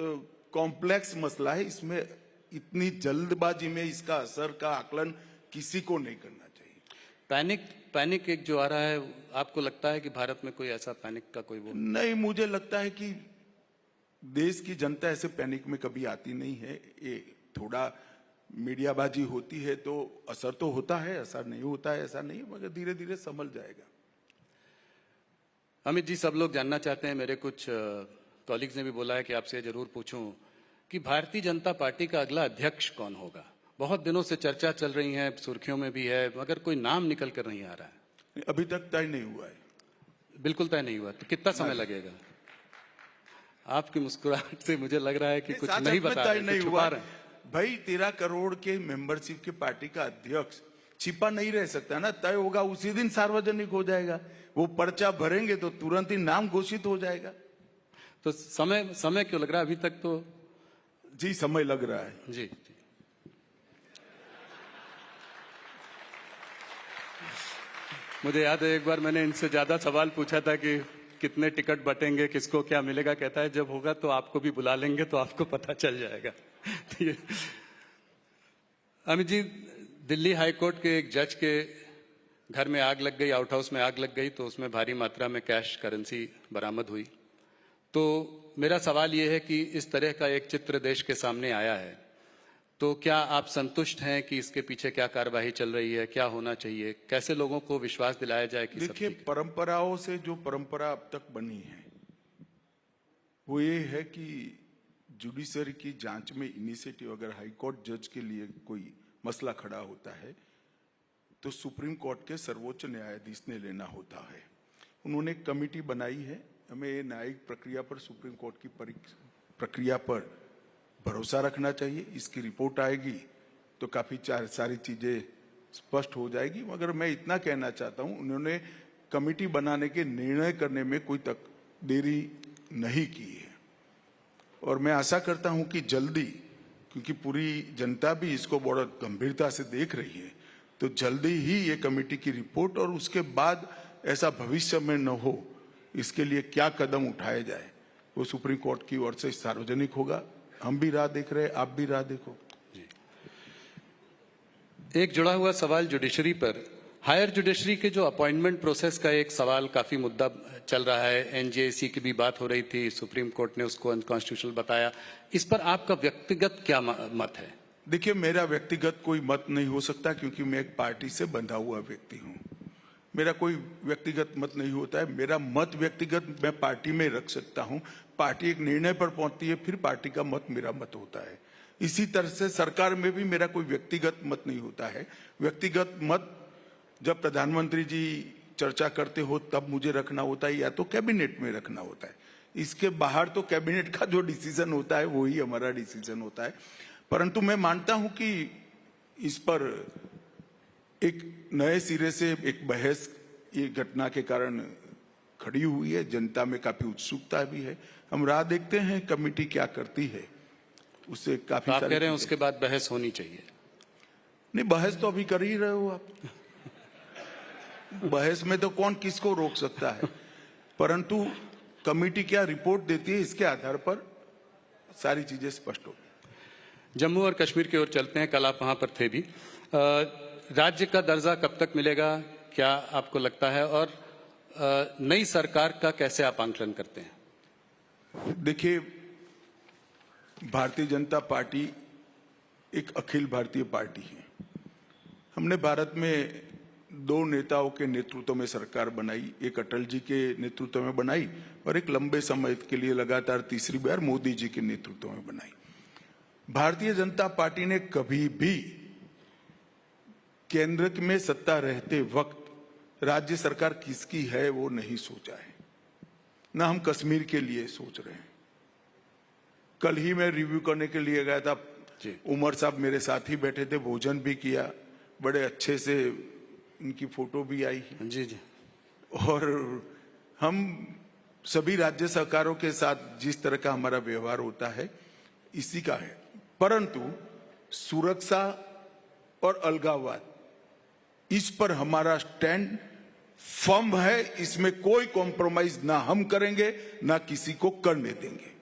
कॉम्प्लेक्स मसला है, इसमें इतनी जल्दबाजी में इसका असर का आकलन किसी को नहीं करना चाहिए। पैनिक एक जो आ रहा है, आपको लगता है कि भारत में कोई ऐसा पैनिक का कोई वो? नहीं, मुझे लगता है कि देश की जनता ऐसे पैनिक में कभी आती नहीं है। ये थोड़ा मीडियाबाजी होती है तो असर तो होता है, असर नहीं होता है ऐसा नहीं, मगर धीरे धीरे संभल जाएगा। अमित जी, सब लोग जानना चाहते हैं, मेरे कुछ कॉलीग्स ने भी बोला है कि आपसे जरूर पूछूं कि भारतीय जनता पार्टी का अगला अध्यक्ष कौन होगा। बहुत दिनों से चर्चा चल रही है, सुर्खियों में भी है, मगर कोई नाम निकल कर नहीं आ रहा है। अभी तक तय नहीं हुआ है। बिल्कुल तय नहीं हुआ, तो कितना समय लगेगा? आपकी मुस्कुराहट से मुझे लग रहा है कि कुछ नहीं बता रहे, नहीं कुछ हुआ छुपा रहे हैं। भाई 13 करोड़ के मेंबरशिप के पार्टी का अध्यक्ष छिपा नहीं रह सकता ना, तय होगा उसी दिन सार्वजनिक हो जाएगा। वो पर्चा भरेंगे तो तुरंत ही नाम घोषित हो जाएगा। तो समय क्यों लग रहा है अभी तक? तो जी समय लग रहा है। जी। मुझे याद है एक बार मैंने इनसे ज्यादा सवाल पूछा था कि कितने टिकट बटेंगे, किसको क्या मिलेगा। कहता है जब होगा तो आपको भी बुला लेंगे तो आपको पता चल जाएगा। अमित जी, दिल्ली हाईकोर्ट के एक जज के घर में आग लग गई, आउट हाउस में आग लग गई, तो उसमें भारी मात्रा में कैश करेंसी बरामद हुई। तो मेरा सवाल यह है कि इस तरह का एक चित्र देश के सामने आया है, तो क्या आप संतुष्ट हैं कि इसके पीछे क्या कार्यवाही चल रही है, क्या होना चाहिए, कैसे लोगों को विश्वास दिलाया जाए कि सब देखिए, ठीक है? परंपराओं से जो परंपरा अब तक बनी है वो ये है कि जुडिशरी की जांच में इनिशिएटिव, अगर हाईकोर्ट जज के लिए कोई मसला खड़ा होता है तो सुप्रीम कोर्ट के सर्वोच्च न्यायाधीश ने लेना होता है। उन्होंने एक कमेटी बनाई है। हमें ये न्यायिक प्रक्रिया पर, सुप्रीम कोर्ट की प्रक्रिया पर भरोसा रखना चाहिए। इसकी रिपोर्ट आएगी तो काफी सारी चीजें स्पष्ट हो जाएगी। मगर मैं इतना कहना चाहता हूं, उन्होंने कमेटी बनाने के निर्णय करने में कोई तक देरी नहीं की है, और मैं आशा करता हूं कि जल्दी, क्योंकि पूरी जनता भी इसको बड़ा गंभीरता से देख रही है, तो जल्दी ही ये कमेटी की रिपोर्ट, और उसके बाद ऐसा भविष्य में न हो इसके लिए क्या कदम उठाए जाए वो सुप्रीम कोर्ट की ओर से सार्वजनिक होगा। हम भी राह देख रहे हैं, आप भी राह देखो। एक जुड़ा हुआ सवाल जुडिशरी पर, हायर जुडिशरी के जो अपॉइंटमेंट प्रोसेस का एक सवाल काफी मुद्दा चल रहा है। एनजेसी की भी बात हो रही थी, सुप्रीम कोर्ट ने उसको अनकॉन्स्टिट्यूशनल बताया। इस पर आपका व्यक्तिगत क्या मत है? देखिए, मेरा व्यक्तिगत कोई मत नहीं हो सकता, क्योंकि मैं एक पार्टी से बंधा हुआ व्यक्ति हूं। मेरा कोई व्यक्तिगत मत नहीं होता है। मेरा मत व्यक्तिगत मैं पार्टी में रख सकता हूं। पार्टी एक निर्णय पर पहुंचती है, फिर पार्टी का मत मेरा मत होता है। इसी तरह से सरकार में भी मेरा कोई व्यक्तिगत मत नहीं होता है। व्यक्तिगत मत जब प्रधानमंत्री जी चर्चा करते हो तब मुझे रखना होता है, या तो कैबिनेट में रखना होता है। इसके बाहर तो कैबिनेट का जो डिसीजन होता है वही हमारा डिसीजन होता है। परंतु मैं मानता हूं कि इस पर एक नए सिरे से एक बहस ये घटना के कारण खड़ी हुई है। जनता में काफी उत्सुकता भी है। हम राह देखते हैं कमेटी क्या करती है, उससे काफी आप कह रहे हैं उसके बाद बहस होनी चाहिए? नहीं, बहस तो अभी कर ही रहे हो आप। बहस में तो कौन किसको रोक सकता है, परंतु कमेटी क्या रिपोर्ट देती है इसके आधार पर सारी चीजें स्पष्ट होगी। जम्मू और कश्मीर की ओर चलते हैं, कल आप वहां पर थे भी। राज्य का दर्जा कब तक मिलेगा, क्या आपको लगता है, और नई सरकार का कैसे आप आंकलन करते हैं? देखिए, भारतीय जनता पार्टी एक अखिल भारतीय पार्टी है। हमने भारत में दो नेताओं के नेतृत्व में सरकार बनाई, एक अटल जी के नेतृत्व में बनाई और एक लंबे समय के लिए लगातार तीसरी बार मोदी जी के नेतृत्व में बनाई। भारतीय जनता पार्टी ने कभी भी केंद्र में सत्ता रहते वक्त राज्य सरकार किसकी है वो नहीं सोचा है, ना हम कश्मीर के लिए सोच रहे हैं। कल ही मैं रिव्यू करने के लिए गया था, उमर साहब मेरे साथ ही बैठे थे, भोजन भी किया, बड़े अच्छे से इनकी फोटो भी आई है। जी जी। और हम सभी राज्य सरकारों के साथ जिस तरह का हमारा व्यवहार होता है इसी का है, परंतु सुरक्षा और अलगाववाद इस पर हमारा स्टैंड फर्म है, इसमें कोई कॉम्प्रोमाइज ना हम करेंगे ना किसी को करने देंगे।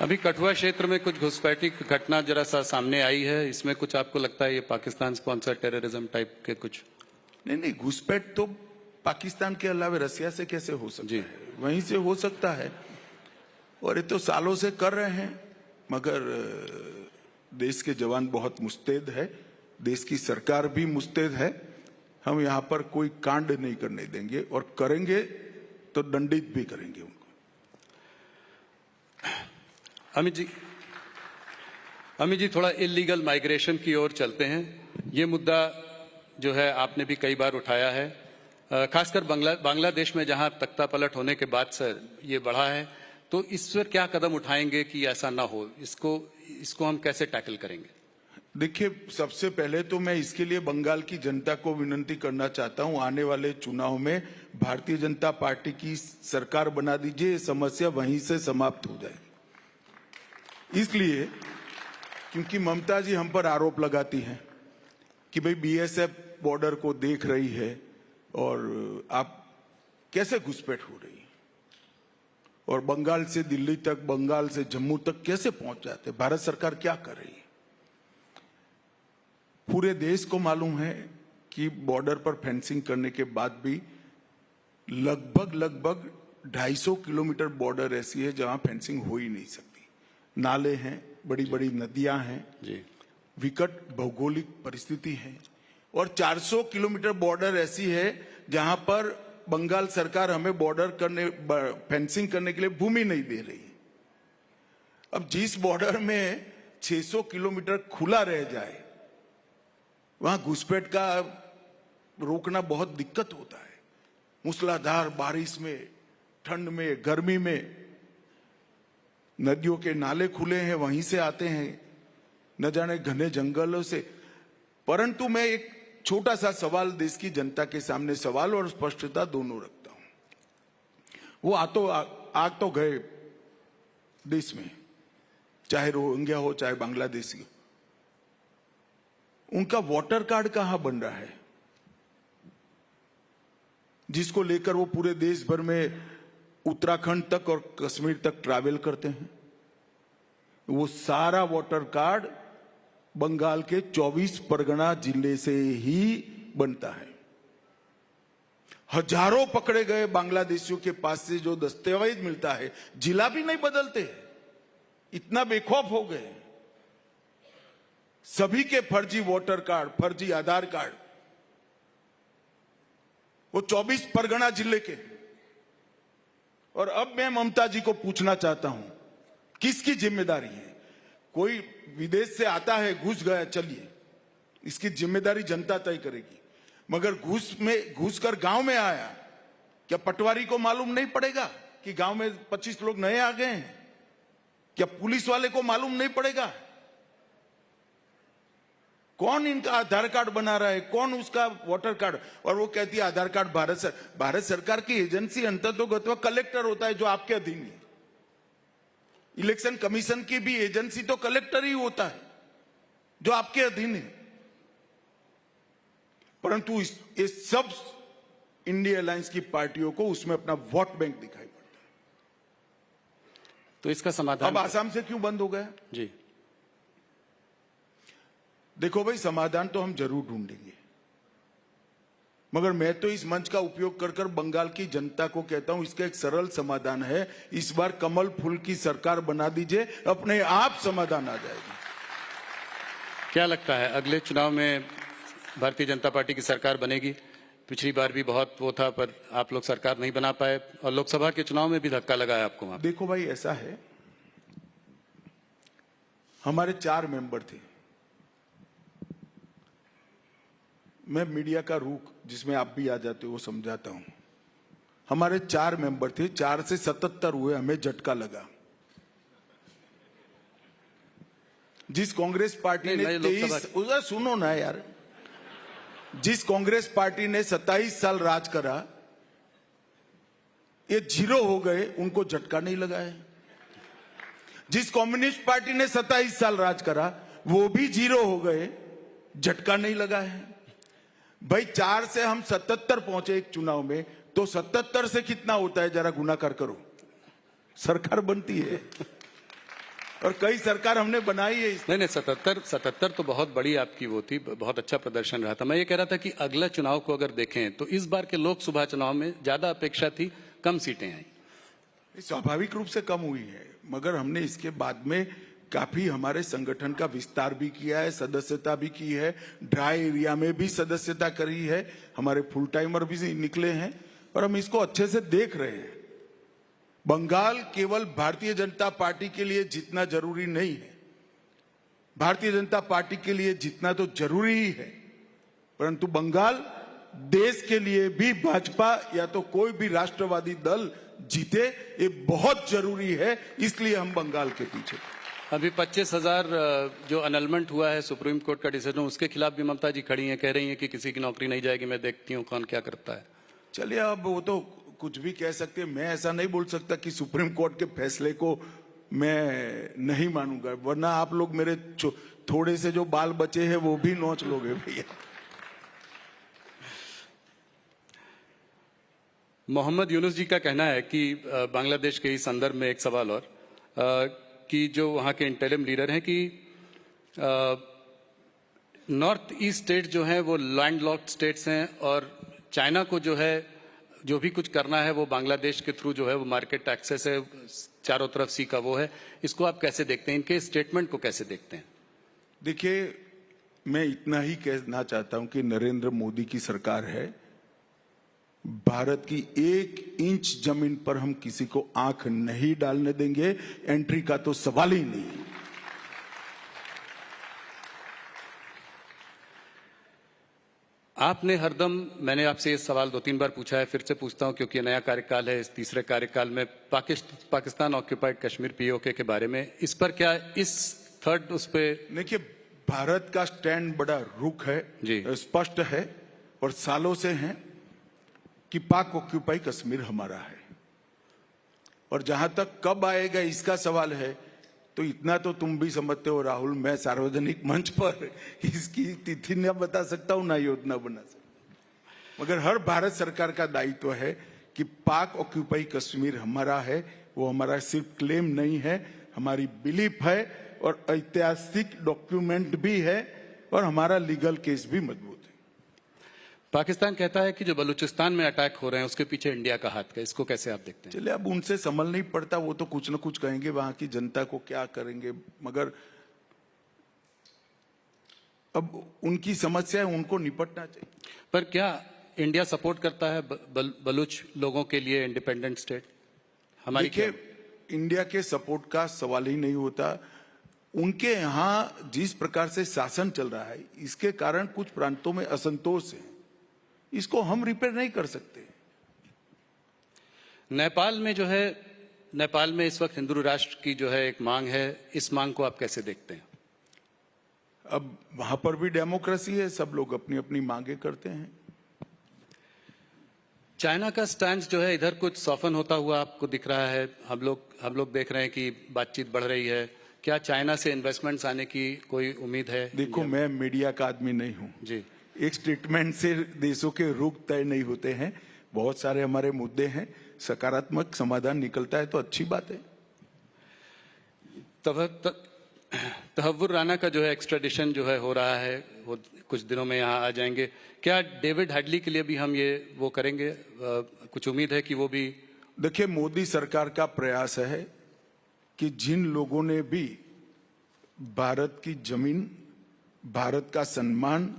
अभी कठुआ क्षेत्र में कुछ घुसपैठी की घटना जरा सा सामने आई है, इसमें कुछ आपको लगता है ये पाकिस्तान स्पॉन्सर टेररिज्म टाइप के कुछ? नहीं, घुसपैठ तो पाकिस्तान के अलावा रसिया से कैसे हो सकता है? वहीं से हो सकता है, और ये तो सालों से कर रहे हैं। मगर देश के जवान बहुत मुस्तैद है, देश की सरकार भी मुस्तैद है। हम यहाँ पर कोई कांड नहीं करने देंगे, और करेंगे तो दंडित भी करेंगे उनको। अमित जी थोड़ा इलीगल माइग्रेशन की ओर चलते हैं। ये मुद्दा जो है आपने भी कई बार उठाया है, खासकर बांग्लादेश में जहां तख्ता पलट होने के बाद से ये बढ़ा है, तो इस पर क्या कदम उठाएंगे कि ऐसा ना हो? इसको हम कैसे टैकल करेंगे? देखिए, सबसे पहले तो मैं इसके लिए बंगाल की जनता को विनती करना चाहता हूं, आने वाले चुनाव में भारतीय जनता पार्टी की सरकार बना दीजिए, ये समस्या वहीं से समाप्त हो जाए। इसलिए क्योंकि ममता जी हम पर आरोप लगाती हैं कि भाई बीएसएफ बॉर्डर को देख रही है और आप कैसे घुसपैठ हो रही है, और बंगाल से दिल्ली तक, बंगाल से जम्मू तक कैसे पहुंच जाते, भारत सरकार क्या कर रही है? पूरे देश को मालूम है कि बॉर्डर पर फेंसिंग करने के बाद भी लगभग 250 किलोमीटर बॉर्डर ऐसी है जहां फेंसिंग हो ही नहीं सकती। नाले हैं, बड़ी बड़ी नदियां हैं जी, विकट भौगोलिक परिस्थिति है, और 400 किलोमीटर बॉर्डर ऐसी है जहां पर बंगाल सरकार हमें फेंसिंग करने के लिए भूमि नहीं दे रही। अब जिस बॉर्डर में 600 किलोमीटर खुला रह जाए, वहां घुसपैठ का रोकना बहुत दिक्कत होता है। मूसलाधार बारिश में, ठंड में, गर्मी में नदियों के नाले खुले हैं, वहीं से आते हैं, न जाने घने जंगलों से। परंतु मैं एक छोटा सा सवाल देश की जनता के सामने, सवाल और स्पष्टता दोनों रखता हूं। वो आग तो गए देश में, चाहे रोहिंग्या हो चाहे बांग्लादेशी हो, उनका वोटर कार्ड कहां बन रहा है, जिसको लेकर वो पूरे देश भर में उत्तराखंड तक और कश्मीर तक ट्रैवल करते हैं? वो सारा वोटर कार्ड बंगाल के 24 परगना जिले से ही बनता है। हजारों पकड़े गए बांग्लादेशियों के पास से जो दस्तावेज मिलता है, जिला भी नहीं बदलते हैं, इतना बेखौफ हो गए। सभी के फर्जी वोटर कार्ड, फर्जी आधार कार्ड, वो 24 परगना जिले के। और अब मैं ममता जी को पूछना चाहता हूं, किसकी जिम्मेदारी है? कोई विदेश से आता है, घुस गया, चलिए, इसकी जिम्मेदारी जनता तय करेगी। मगर घुस कर गांव में आया, क्या पटवारी को मालूम नहीं पड़ेगा कि गांव में 25 लोग नए आ गए हैं? क्या पुलिस वाले को मालूम नहीं पड़ेगा? कौन इनका आधार कार्ड बना रहा है, कौन उसका वोटर कार्ड? और वो कहती है आधार कार्ड भारत सरकार की एजेंसी अंततोगत्वा कलेक्टर होता है, जो आपके अधीन है। इलेक्शन कमीशन की भी एजेंसी तो कलेक्टर ही होता है, जो आपके अधीन है। परंतु ये सब इंडिया अलायंस की पार्टियों को उसमें अपना वोट बैंक दिखाई पड़ता है। तो इसका समाधान अब आसाम से क्यों बंद हो गया? जी, देखो भाई, समाधान तो हम जरूर ढूंढेंगे, मगर मैं तो इस मंच का उपयोग कर कर बंगाल की जनता को कहता हूं, इसका एक सरल समाधान है। इस बार कमल फूल की सरकार बना दीजिए, अपने आप समाधान आ जाएगा। क्या लगता है अगले चुनाव में भारतीय जनता पार्टी की सरकार बनेगी? पिछली बार भी बहुत वो था, पर आप लोग सरकार नहीं बना पाए, और लोकसभा के चुनाव में भी धक्का लगा है आपको वहां। देखो भाई, ऐसा है, हमारे 4 मेंबर थे। मैं मीडिया का रुख, जिसमें आप भी आ जाते हो, वो समझाता हूं। हमारे 4 मेंबर थे, 4 से 77 हुए, हमें झटका लगा। जिस कांग्रेस पार्टी ने 23, सुनो ना यार, जिस कांग्रेस पार्टी ने 27 साल राज करा, ये 0 हो गए, उनको झटका नहीं लगा है। जिस कम्युनिस्ट पार्टी ने 27 साल राज करा, वो भी 0 हो गए, झटका नहीं लगा है। भाई 4 से हम 77 पहुंचे एक चुनाव में, तो 77 से कितना होता है जरा गुणाकार करो। सरकार बनती है और कई सरकार हमने बनाई है। नहीं 77 तो बहुत बड़ी आपकी वो थी, बहुत अच्छा प्रदर्शन रहा था। मैं ये कह रहा था कि अगला चुनाव को अगर देखें तो इस बार के लोकसभा चुनाव में ज्यादा अपेक्षा थी, कम सीटें आई। स्वाभाविक रूप से कम हुई है, मगर हमने इसके बाद में काफी हमारे संगठन का विस्तार भी किया है, सदस्यता भी की है, ड्राई एरिया में भी सदस्यता करी है, हमारे फुल टाइमर भी निकले हैं और हम इसको अच्छे से देख रहे हैं। बंगाल केवल भारतीय जनता पार्टी के लिए जीतना जरूरी नहीं है, भारतीय जनता पार्टी के लिए जीतना तो जरूरी ही है, परंतु बंगाल देश के लिए भी भाजपा या तो कोई भी राष्ट्रवादी दल जीते ये बहुत जरूरी है, इसलिए हम बंगाल के पीछे। अभी 25,000 जो अनलमेंट हुआ है सुप्रीम कोर्ट का डिसीजन, उसके खिलाफ भी ममता जी खड़ी हैं, कह रही हैं कि किसी की नौकरी नहीं जाएगी, मैं देखती हूँ कौन क्या करता है। चलिए अब वो तो कुछ भी कह सकते हैं, मैं ऐसा नहीं बोल सकता कि सुप्रीम कोर्ट के फैसले को मैं नहीं मानूंगा, वरना आप लोग मेरे थोड़े से जो बाल बचे हैं वो भी नोच लोगे भैया। मोहम्मद यूनुस जी का कहना है कि बांग्लादेश के ही संदर्भ में एक सवाल और कि जो वहाँ के इंटरिम लीडर हैं कि नॉर्थ ईस्ट स्टेट जो है वो लैंडलॉक्ड स्टेट्स हैं और चाइना को जो है जो भी कुछ करना है वो बांग्लादेश के थ्रू जो है वो मार्केट एक्सेस है, चारों तरफ सी का वो है। इसको आप कैसे देखते हैं, इनके स्टेटमेंट को कैसे देखते हैं? देखिए, मैं इतना ही कहना चाहता हूं कि नरेंद्र मोदी की सरकार है, भारत की 1 इंच जमीन पर हम किसी को आंख नहीं डालने देंगे, एंट्री का तो सवाल ही नहीं। आपने हरदम, मैंने आपसे ये सवाल 2-3 बार पूछा है, फिर से पूछता हूं क्योंकि नया कार्यकाल है, इस तीसरे कार्यकाल में पाकिस्तान ऑक्यूपाइड कश्मीर पीओके के बारे में, इस पर क्या इस थर्ड उस पे? देखिए, भारत का स्टैंड बड़ा रुख है जी, स्पष्ट है और सालों से है कि पाक ऑक्यूपाई कश्मीर हमारा है, और जहां तक कब आएगा इसका सवाल है तो इतना तो तुम भी समझते हो राहुल, मैं सार्वजनिक मंच पर इसकी तिथि न बता सकता हूं ना योजना बना सकता, मगर हर भारत सरकार का दायित्व है कि पाक ऑक्यूपाई कश्मीर हमारा है। वो हमारा सिर्फ क्लेम नहीं है, हमारी बिलीफ है और ऐतिहासिक डॉक्यूमेंट भी है और हमारा लीगल केस भी मजबूत है। पाकिस्तान कहता है कि जो बलूचिस्तान में अटैक हो रहे हैं उसके पीछे इंडिया का हाथ है, इसको कैसे आप देखते हैं? चलिए, अब उनसे संभल नहीं पड़ता, वो तो कुछ न कुछ कहेंगे, वहां की जनता को क्या करेंगे, मगर अब उनकी समस्या है, उनको निपटना चाहिए। पर क्या इंडिया सपोर्ट करता है बलूच लोगों के लिए इंडिपेंडेंट स्टेट? हमारी क्या? इंडिया के सपोर्ट का सवाल ही नहीं होता। उनके यहाँ जिस प्रकार से शासन चल रहा है, इसके कारण कुछ प्रांतों में असंतोष है, इसको हम रिपेयर नहीं कर सकते। नेपाल में जो है, नेपाल में इस वक्त हिंदू राष्ट्र की जो है एक मांग है, इस मांग को आप कैसे देखते हैं? अब वहां पर भी डेमोक्रेसी है, सब लोग अपनी अपनी मांगे करते हैं। चाइना का स्टैंड जो है इधर कुछ सॉफन होता हुआ आपको दिख रहा है, हम लोग देख रहे हैं कि बातचीत बढ़ रही है, क्या चाइना से इन्वेस्टमेंट्स आने की कोई उम्मीद है? देखो, मैं मीडिया का आदमी नहीं हूं जी, एक स्टेटमेंट से देशों के रुख तय नहीं होते हैं, बहुत सारे हमारे मुद्दे हैं, सकारात्मक समाधान निकलता है तो अच्छी बात है। तहव्वुर राणा का जो है एक्स्ट्राडिशन जो है हो रहा है, वो कुछ दिनों में यहाँ आ जाएंगे, क्या डेविड हेडली के लिए भी हम ये वो करेंगे? कुछ उम्मीद है कि वो भी? देखिए, मोदी सरकार का प्रयास है कि जिन लोगों ने भी भारत की जमीन, भारत का सम्मान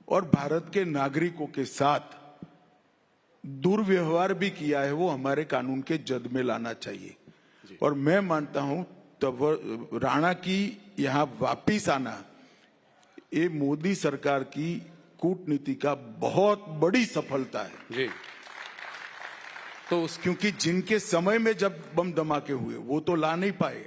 और भारत के नागरिकों के साथ दुर्व्यवहार भी किया है, वो हमारे कानून के जद में लाना चाहिए। और मैं मानता हूं तब राणा की यहां वापिस आना ये मोदी सरकार की कूटनीति का बहुत बड़ी सफलता है जी। तो क्योंकि जिनके समय में जब बम धमाके हुए वो तो ला नहीं पाए,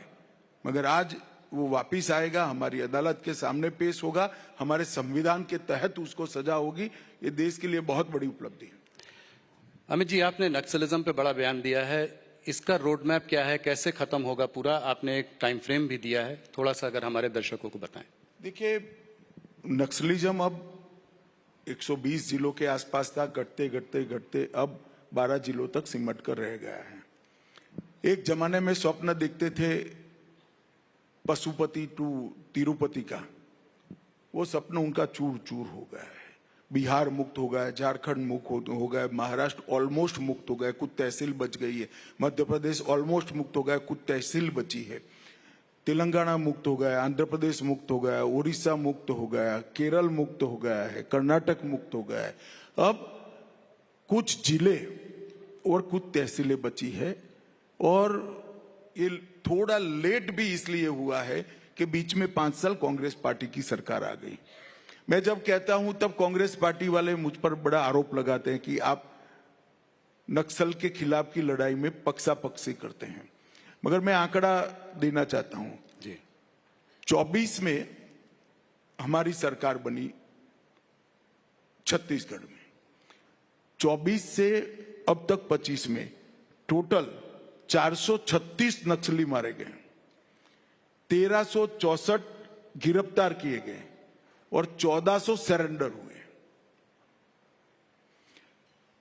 मगर आज वो वापिस आएगा, हमारी अदालत के सामने पेश होगा, हमारे संविधान के तहत उसको सजा होगी। ये देश के लिए बहुत बड़ी उपलब्धि है। अमित जी, आपने नक्सलिज्म पे बड़ा बयान दिया है, इसका रोड मैप क्या है, कैसे खत्म होगा पूरा? आपने एक टाइम फ्रेम भी दिया है, थोड़ा सा अगर हमारे दर्शकों को बताएं। देखिए, नक्सलिज्म अब 120 जिलों के आसपास था, घटते घटते घटते अब 12 जिलों तक सिमट कर रह गया है। एक जमाने में स्वप्न देखते थे पशुपति टू तिरुपति का, वो सपन उनका चूर चूर हो गया है। बिहार मुक्त हो गया, झारखंड मुक्त हो गया, महाराष्ट्र ऑलमोस्ट मुक्त हो गया, कुछ तहसील बच गई है, मध्य प्रदेश ऑलमोस्ट मुक्त हो गया, कुछ तहसील बची है, तेलंगाना मुक्त हो गया, आंध्र प्रदेश मुक्त हो गया, उड़ीसा मुक्त हो गया, केरल मुक्त हो गया है, कर्नाटक मुक्त हो गया है। अब कुछ जिले और कुछ तहसीलें बची है, और ये थोड़ा लेट भी इसलिए हुआ है कि बीच में 5 साल कांग्रेस पार्टी की सरकार आ गई। मैं जब कहता हूं तब कांग्रेस पार्टी वाले मुझ पर बड़ा आरोप लगाते हैं कि आप नक्सल के खिलाफ की लड़ाई में पक्षापक्षी करते हैं, मगर मैं आंकड़ा देना चाहता हूं जी। 24 में हमारी सरकार बनी छत्तीसगढ़ में, 24 से अब तक 25 में टोटल 436 नक्सली मारे गए, 1364 गिरफ्तार किए गए और 1400 सरेंडर हुए।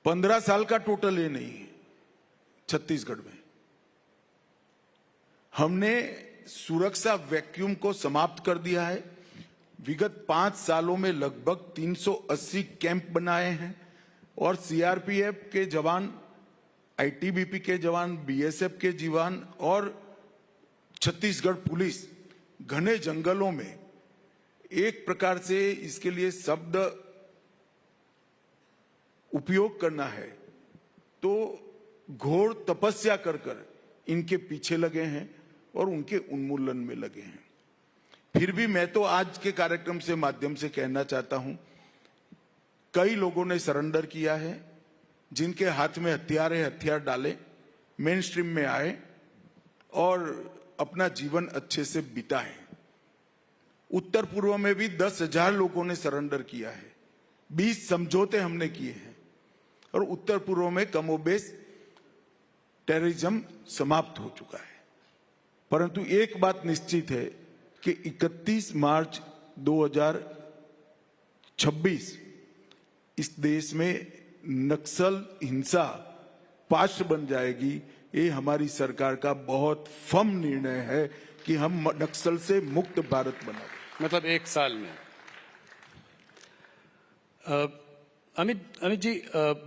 15 साल का टोटल ये नहीं है। छत्तीसगढ़ में हमने सुरक्षा वैक्यूम को समाप्त कर दिया है। विगत 5 सालों में लगभग 380 कैंप बनाए हैं और सीआरपीएफ के जवान, आईटीबीपी के जवान, बीएसएफ के जवान और छत्तीसगढ़ पुलिस घने जंगलों में, एक प्रकार से इसके लिए शब्द उपयोग करना है तो घोर तपस्या कर कर इनके पीछे लगे हैं और उनके उन्मूलन में लगे हैं। फिर भी मैं तो आज के कार्यक्रम से माध्यम से कहना चाहता हूं, कई लोगों ने सरेंडर किया है, जिनके हाथ में हथियार है, हथियार डाले, मेन स्ट्रीम में आए और अपना जीवन अच्छे से बिताए। उत्तर पूर्व में भी 10,000 लोगों ने सरेंडर किया है, 20 समझौते हमने किए हैं और उत्तर पूर्व में कमोबेश टेररिज्म समाप्त हो चुका है। परंतु एक बात निश्चित है कि 31 मार्च 2026 इस देश में नक्सल हिंसा पाश बन जाएगी। ये हमारी सरकार का बहुत फर्म निर्णय है कि हम नक्सल से मुक्त भारत बनाएं। मतलब 1 साल में। अमित जी,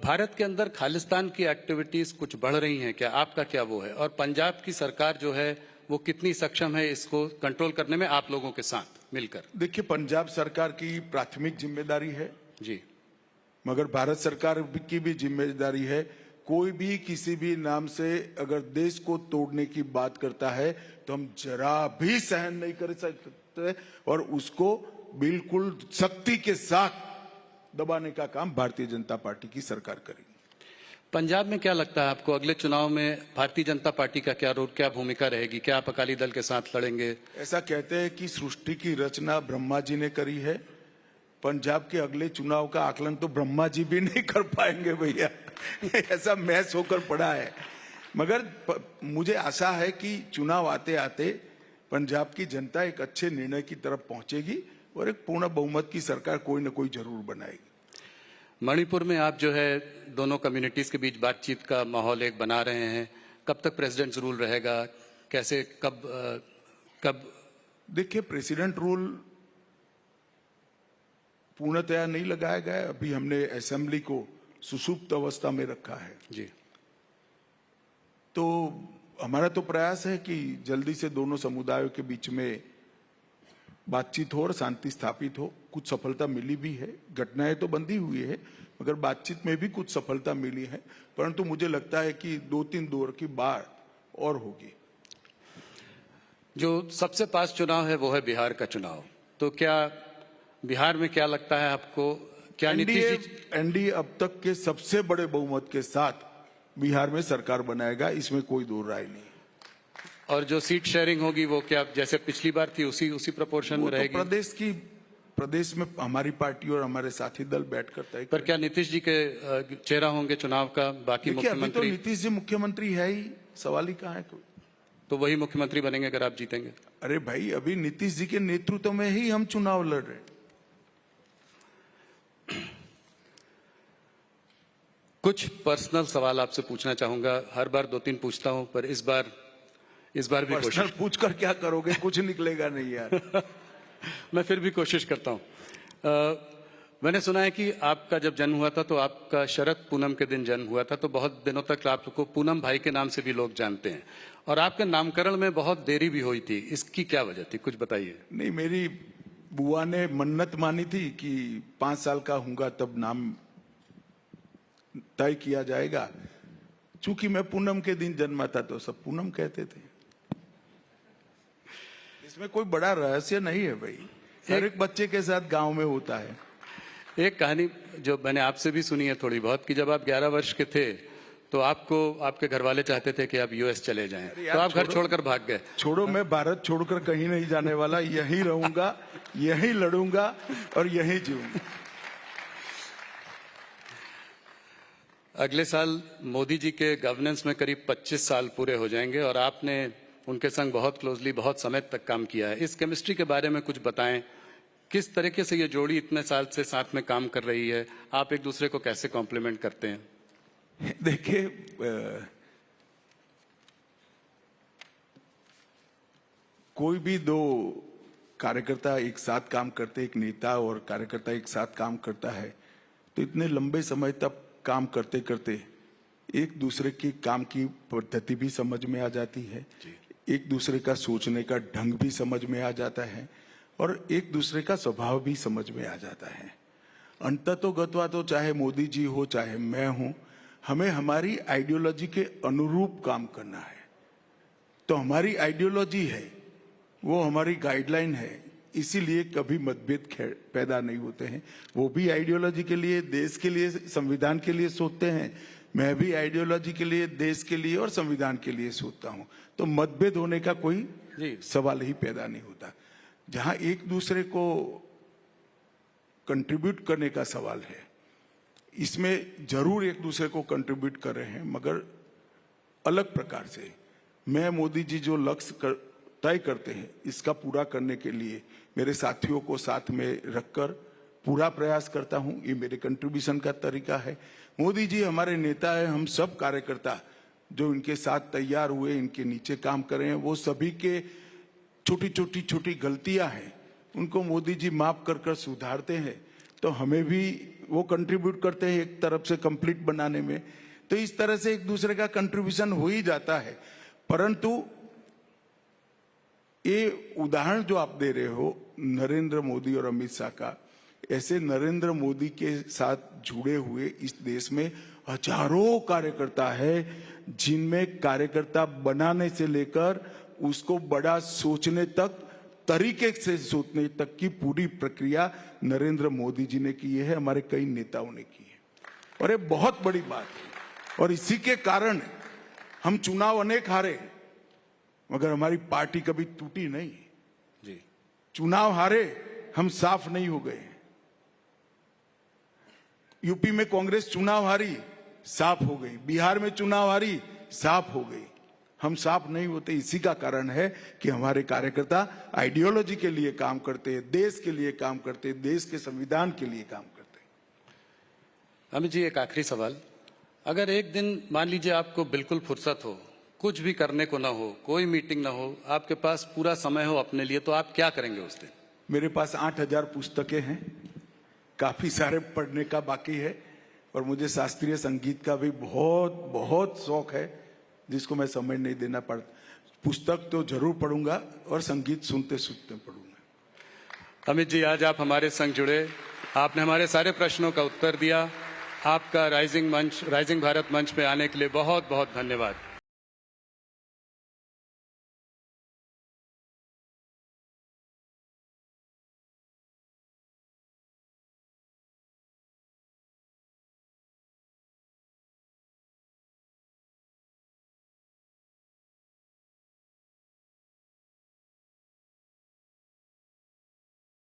भारत के अंदर खालिस्तान की एक्टिविटीज कुछ बढ़ रही हैं क्या? आपका क्या वो है? और पंजाब की सरकार जो है वो कितनी सक्षम है इसको कंट्रोल करने में आप लोगों के साथ मिलकर? देखिए, पंजाब सरकार की प्राथमिक जिम्मेदारी है जी, मगर भारत सरकार की भी जिम्मेदारी है। कोई भी किसी भी नाम से अगर देश को तोड़ने की बात करता है तो हम जरा भी सहन नहीं कर सकते और उसको बिल्कुल सख्ती के साथ दबाने का काम भारतीय जनता पार्टी की सरकार करेगी। पंजाब में क्या लगता है आपको, अगले चुनाव में भारतीय जनता पार्टी का क्या रोल, क्या भूमिका रहेगी? क्या आप अकाली दल के साथ लड़ेंगे? ऐसा कहते हैं कि सृष्टि की रचना ब्रह्मा जी ने करी है, पंजाब के अगले चुनाव का आकलन तो ब्रह्मा जी भी नहीं कर पाएंगे भैया। ऐसा मैच होकर पड़ा है। मगर मुझे आशा है कि चुनाव आते आते पंजाब की जनता एक अच्छे निर्णय की तरफ पहुंचेगी और एक पूर्ण बहुमत की सरकार कोई न कोई जरूर बनाएगी। मणिपुर में आप जो है दोनों कम्युनिटीज के बीच बातचीत का माहौल एक बना रहे हैं, कब तक प्रेसिडेंट रूल रहेगा? कैसे, कब? देखिए, प्रेसिडेंट रूल पूर्णतया नहीं लगाया गया। अभी हमने असेंबली को सुषुप्त अवस्था में रखा है जी। तो हमारा तो प्रयास है कि जल्दी से दोनों समुदायों के बीच में बातचीत हो और शांति स्थापित हो। कुछ सफलता मिली भी है, घटनाएं तो बंदी हुई है मगर बातचीत में भी कुछ सफलता मिली है, परंतु मुझे लगता है कि 2-3 दौर की बार और होगी। जो सबसे पास चुनाव है वो है बिहार का चुनाव, तो क्या बिहार में क्या लगता है आपको, क्या नीतीश जी? एनडीए अब तक के सबसे बड़े बहुमत के साथ बिहार में सरकार बनाएगा, इसमें कोई दो राय नहीं। और जो सीट शेयरिंग होगी वो क्या जैसे पिछली बार थी उसी प्रोपोर्शन में रहेगी? प्रदेश में हमारी पार्टी और हमारे साथी दल बैठकर तय। पर क्या नीतीश जी के चेहरा होंगे चुनाव का? बाकी मुख्यमंत्री तो नीतीश जी मुख्यमंत्री है ही, सवाल ही कहाँ है कोई। तो वही मुख्यमंत्री बनेंगे अगर आप जीतेंगे? अरे भाई, अभी नीतीश जी के नेतृत्व में ही हम चुनाव लड़ रहे हैं। कुछ पर्सनल सवाल आपसे पूछना चाहूंगा। हर बार 2-3 पूछता हूं, पर इस बार भी पर्सनल कोशिश पूछकर क्या करोगे, कुछ निकलेगा नहीं यार। मैं फिर भी कोशिश करता हूं। मैंने सुना है कि आपका जब जन्म हुआ था तो आपका शरद पूनम के दिन जन्म हुआ था, तो बहुत दिनों तक आपको पूनम भाई के नाम से भी लोग जानते हैं, और आपके नामकरण में बहुत देरी भी हुई थी। इसकी क्या वजह थी, कुछ बताइए। नहीं, मेरी बुआ ने मन्नत मानी थी कि 5 साल का हूंगा तब नाम तय किया जाएगा। चूंकि मैं पूनम के दिन जन्मा था तो सब पूनम कहते थे। इसमें कोई बड़ा रहस्य नहीं है भाई, हर एक बच्चे के साथ गांव में होता है। एक कहानी जो मैंने आपसे भी सुनी है थोड़ी बहुत, कि जब आप 11 वर्ष के थे तो आपको आपके घर वाले चाहते थे कि आप यूएस चले जाएं, तो आप घर छोड़कर भाग गए। छोड़ो, मैं भारत छोड़कर कहीं नहीं जाने वाला, यहीं रहूंगा, यहीं लड़ूंगा और यहीं जीऊंगा। अगले साल मोदी जी के गवर्नेंस में करीब 25 साल पूरे हो जाएंगे, और आपने उनके संग बहुत क्लोजली बहुत समय तक काम किया है। इस केमिस्ट्री के बारे में कुछ बताएं, किस तरीके से ये जोड़ी इतने साल से साथ में काम कर रही है, आप एक दूसरे को कैसे कॉम्प्लीमेंट करते हैं? देखिए, कोई भी दो कार्यकर्ता एक साथ काम करते, एक नेता और कार्यकर्ता एक साथ काम करता है, तो इतने लंबे समय तक काम करते करते एक दूसरे की काम की पद्धति भी समझ में आ जाती है, एक दूसरे का सोचने का ढंग भी समझ में आ जाता है, और एक दूसरे का स्वभाव भी समझ में आ जाता है। अंततोगत्वा तो चाहे मोदी जी हो चाहे मैं हूं, हमें हमारी आइडियोलॉजी के अनुरूप काम करना है। तो हमारी आइडियोलॉजी है, वो हमारी गाइडलाइन है, इसीलिए कभी मतभेद पैदा नहीं होते हैं। वो भी आइडियोलॉजी के लिए, देश के लिए, संविधान के लिए सोचते हैं, मैं भी आइडियोलॉजी के लिए, देश के लिए और संविधान के लिए सोचता हूं। तो मतभेद होने का कोई सवाल ही पैदा नहीं होता। जहां एक दूसरे को कंट्रीब्यूट करने का सवाल है, इसमें जरूर एक दूसरे को कंट्रीब्यूट कर रहे हैं, मगर अलग प्रकार से। मैं मोदी जी जो लक्ष्य तय करते हैं, इसका पूरा करने के लिए मेरे साथियों को साथ में रखकर पूरा प्रयास करता हूं। ये मेरे कंट्रीब्यूशन का तरीका है। मोदी जी हमारे नेता है, हम सब कार्यकर्ता जो इनके साथ तैयार हुए, इनके नीचे काम कर रहे हैं, वो सभी के छोटी गलतियां हैं, उनको मोदी जी माफ कर सुधारते हैं, तो हमें भी वो कंट्रीब्यूट करते हैं एक तरफ से कंप्लीट बनाने में। तो इस तरह से एक दूसरे का कंट्रीब्यूशन हो ही जाता है। परंतु ये उदाहरण जो आप दे रहे हो नरेंद्र मोदी और अमित शाह का, ऐसे नरेंद्र मोदी के साथ जुड़े हुए इस देश में हजारों कार्यकर्ता है, जिनमें कार्यकर्ता बनाने से लेकर उसको बड़ा सोचने तक, तरीके से सोचने तक की पूरी प्रक्रिया नरेंद्र मोदी जी ने की है, हमारे कई नेताओं ने की है, और ये बहुत बड़ी बात है। और इसी के कारण हम चुनाव अनेक हारे, मगर हमारी पार्टी कभी टूटी नहीं जी। चुनाव हारे, हम साफ नहीं हो गए। यूपी में कांग्रेस चुनाव हारी, साफ हो गई। बिहार में चुनाव हारी, साफ हो गई। हम साफ नहीं होते, इसी का कारण है कि हमारे कार्यकर्ता आइडियोलॉजी के लिए काम करते हैं, देश के लिए काम करते हैं, देश के संविधान के लिए काम करते हैं। अमित जी, एक आखिरी सवाल, अगर एक दिन मान लीजिए आपको बिल्कुल फुर्सत हो, कुछ भी करने को ना हो, कोई मीटिंग ना हो, आपके पास पूरा समय हो अपने लिए, तो आप क्या करेंगे उस दिन? मेरे पास 8000 पुस्तकें हैं, काफी सारे पढ़ने का बाकी है, और मुझे शास्त्रीय संगीत का भी बहुत शौक है, जिसको मैं समय नहीं देना पड़ता। पुस्तक तो जरूर पढ़ूंगा और संगीत सुनते सुनते पढ़ूंगा। अमित जी, आज आप हमारे संग जुड़े, आपने हमारे सारे प्रश्नों का उत्तर दिया। आपका राइजिंग भारत मंच में आने के लिए बहुत बहुत धन्यवाद।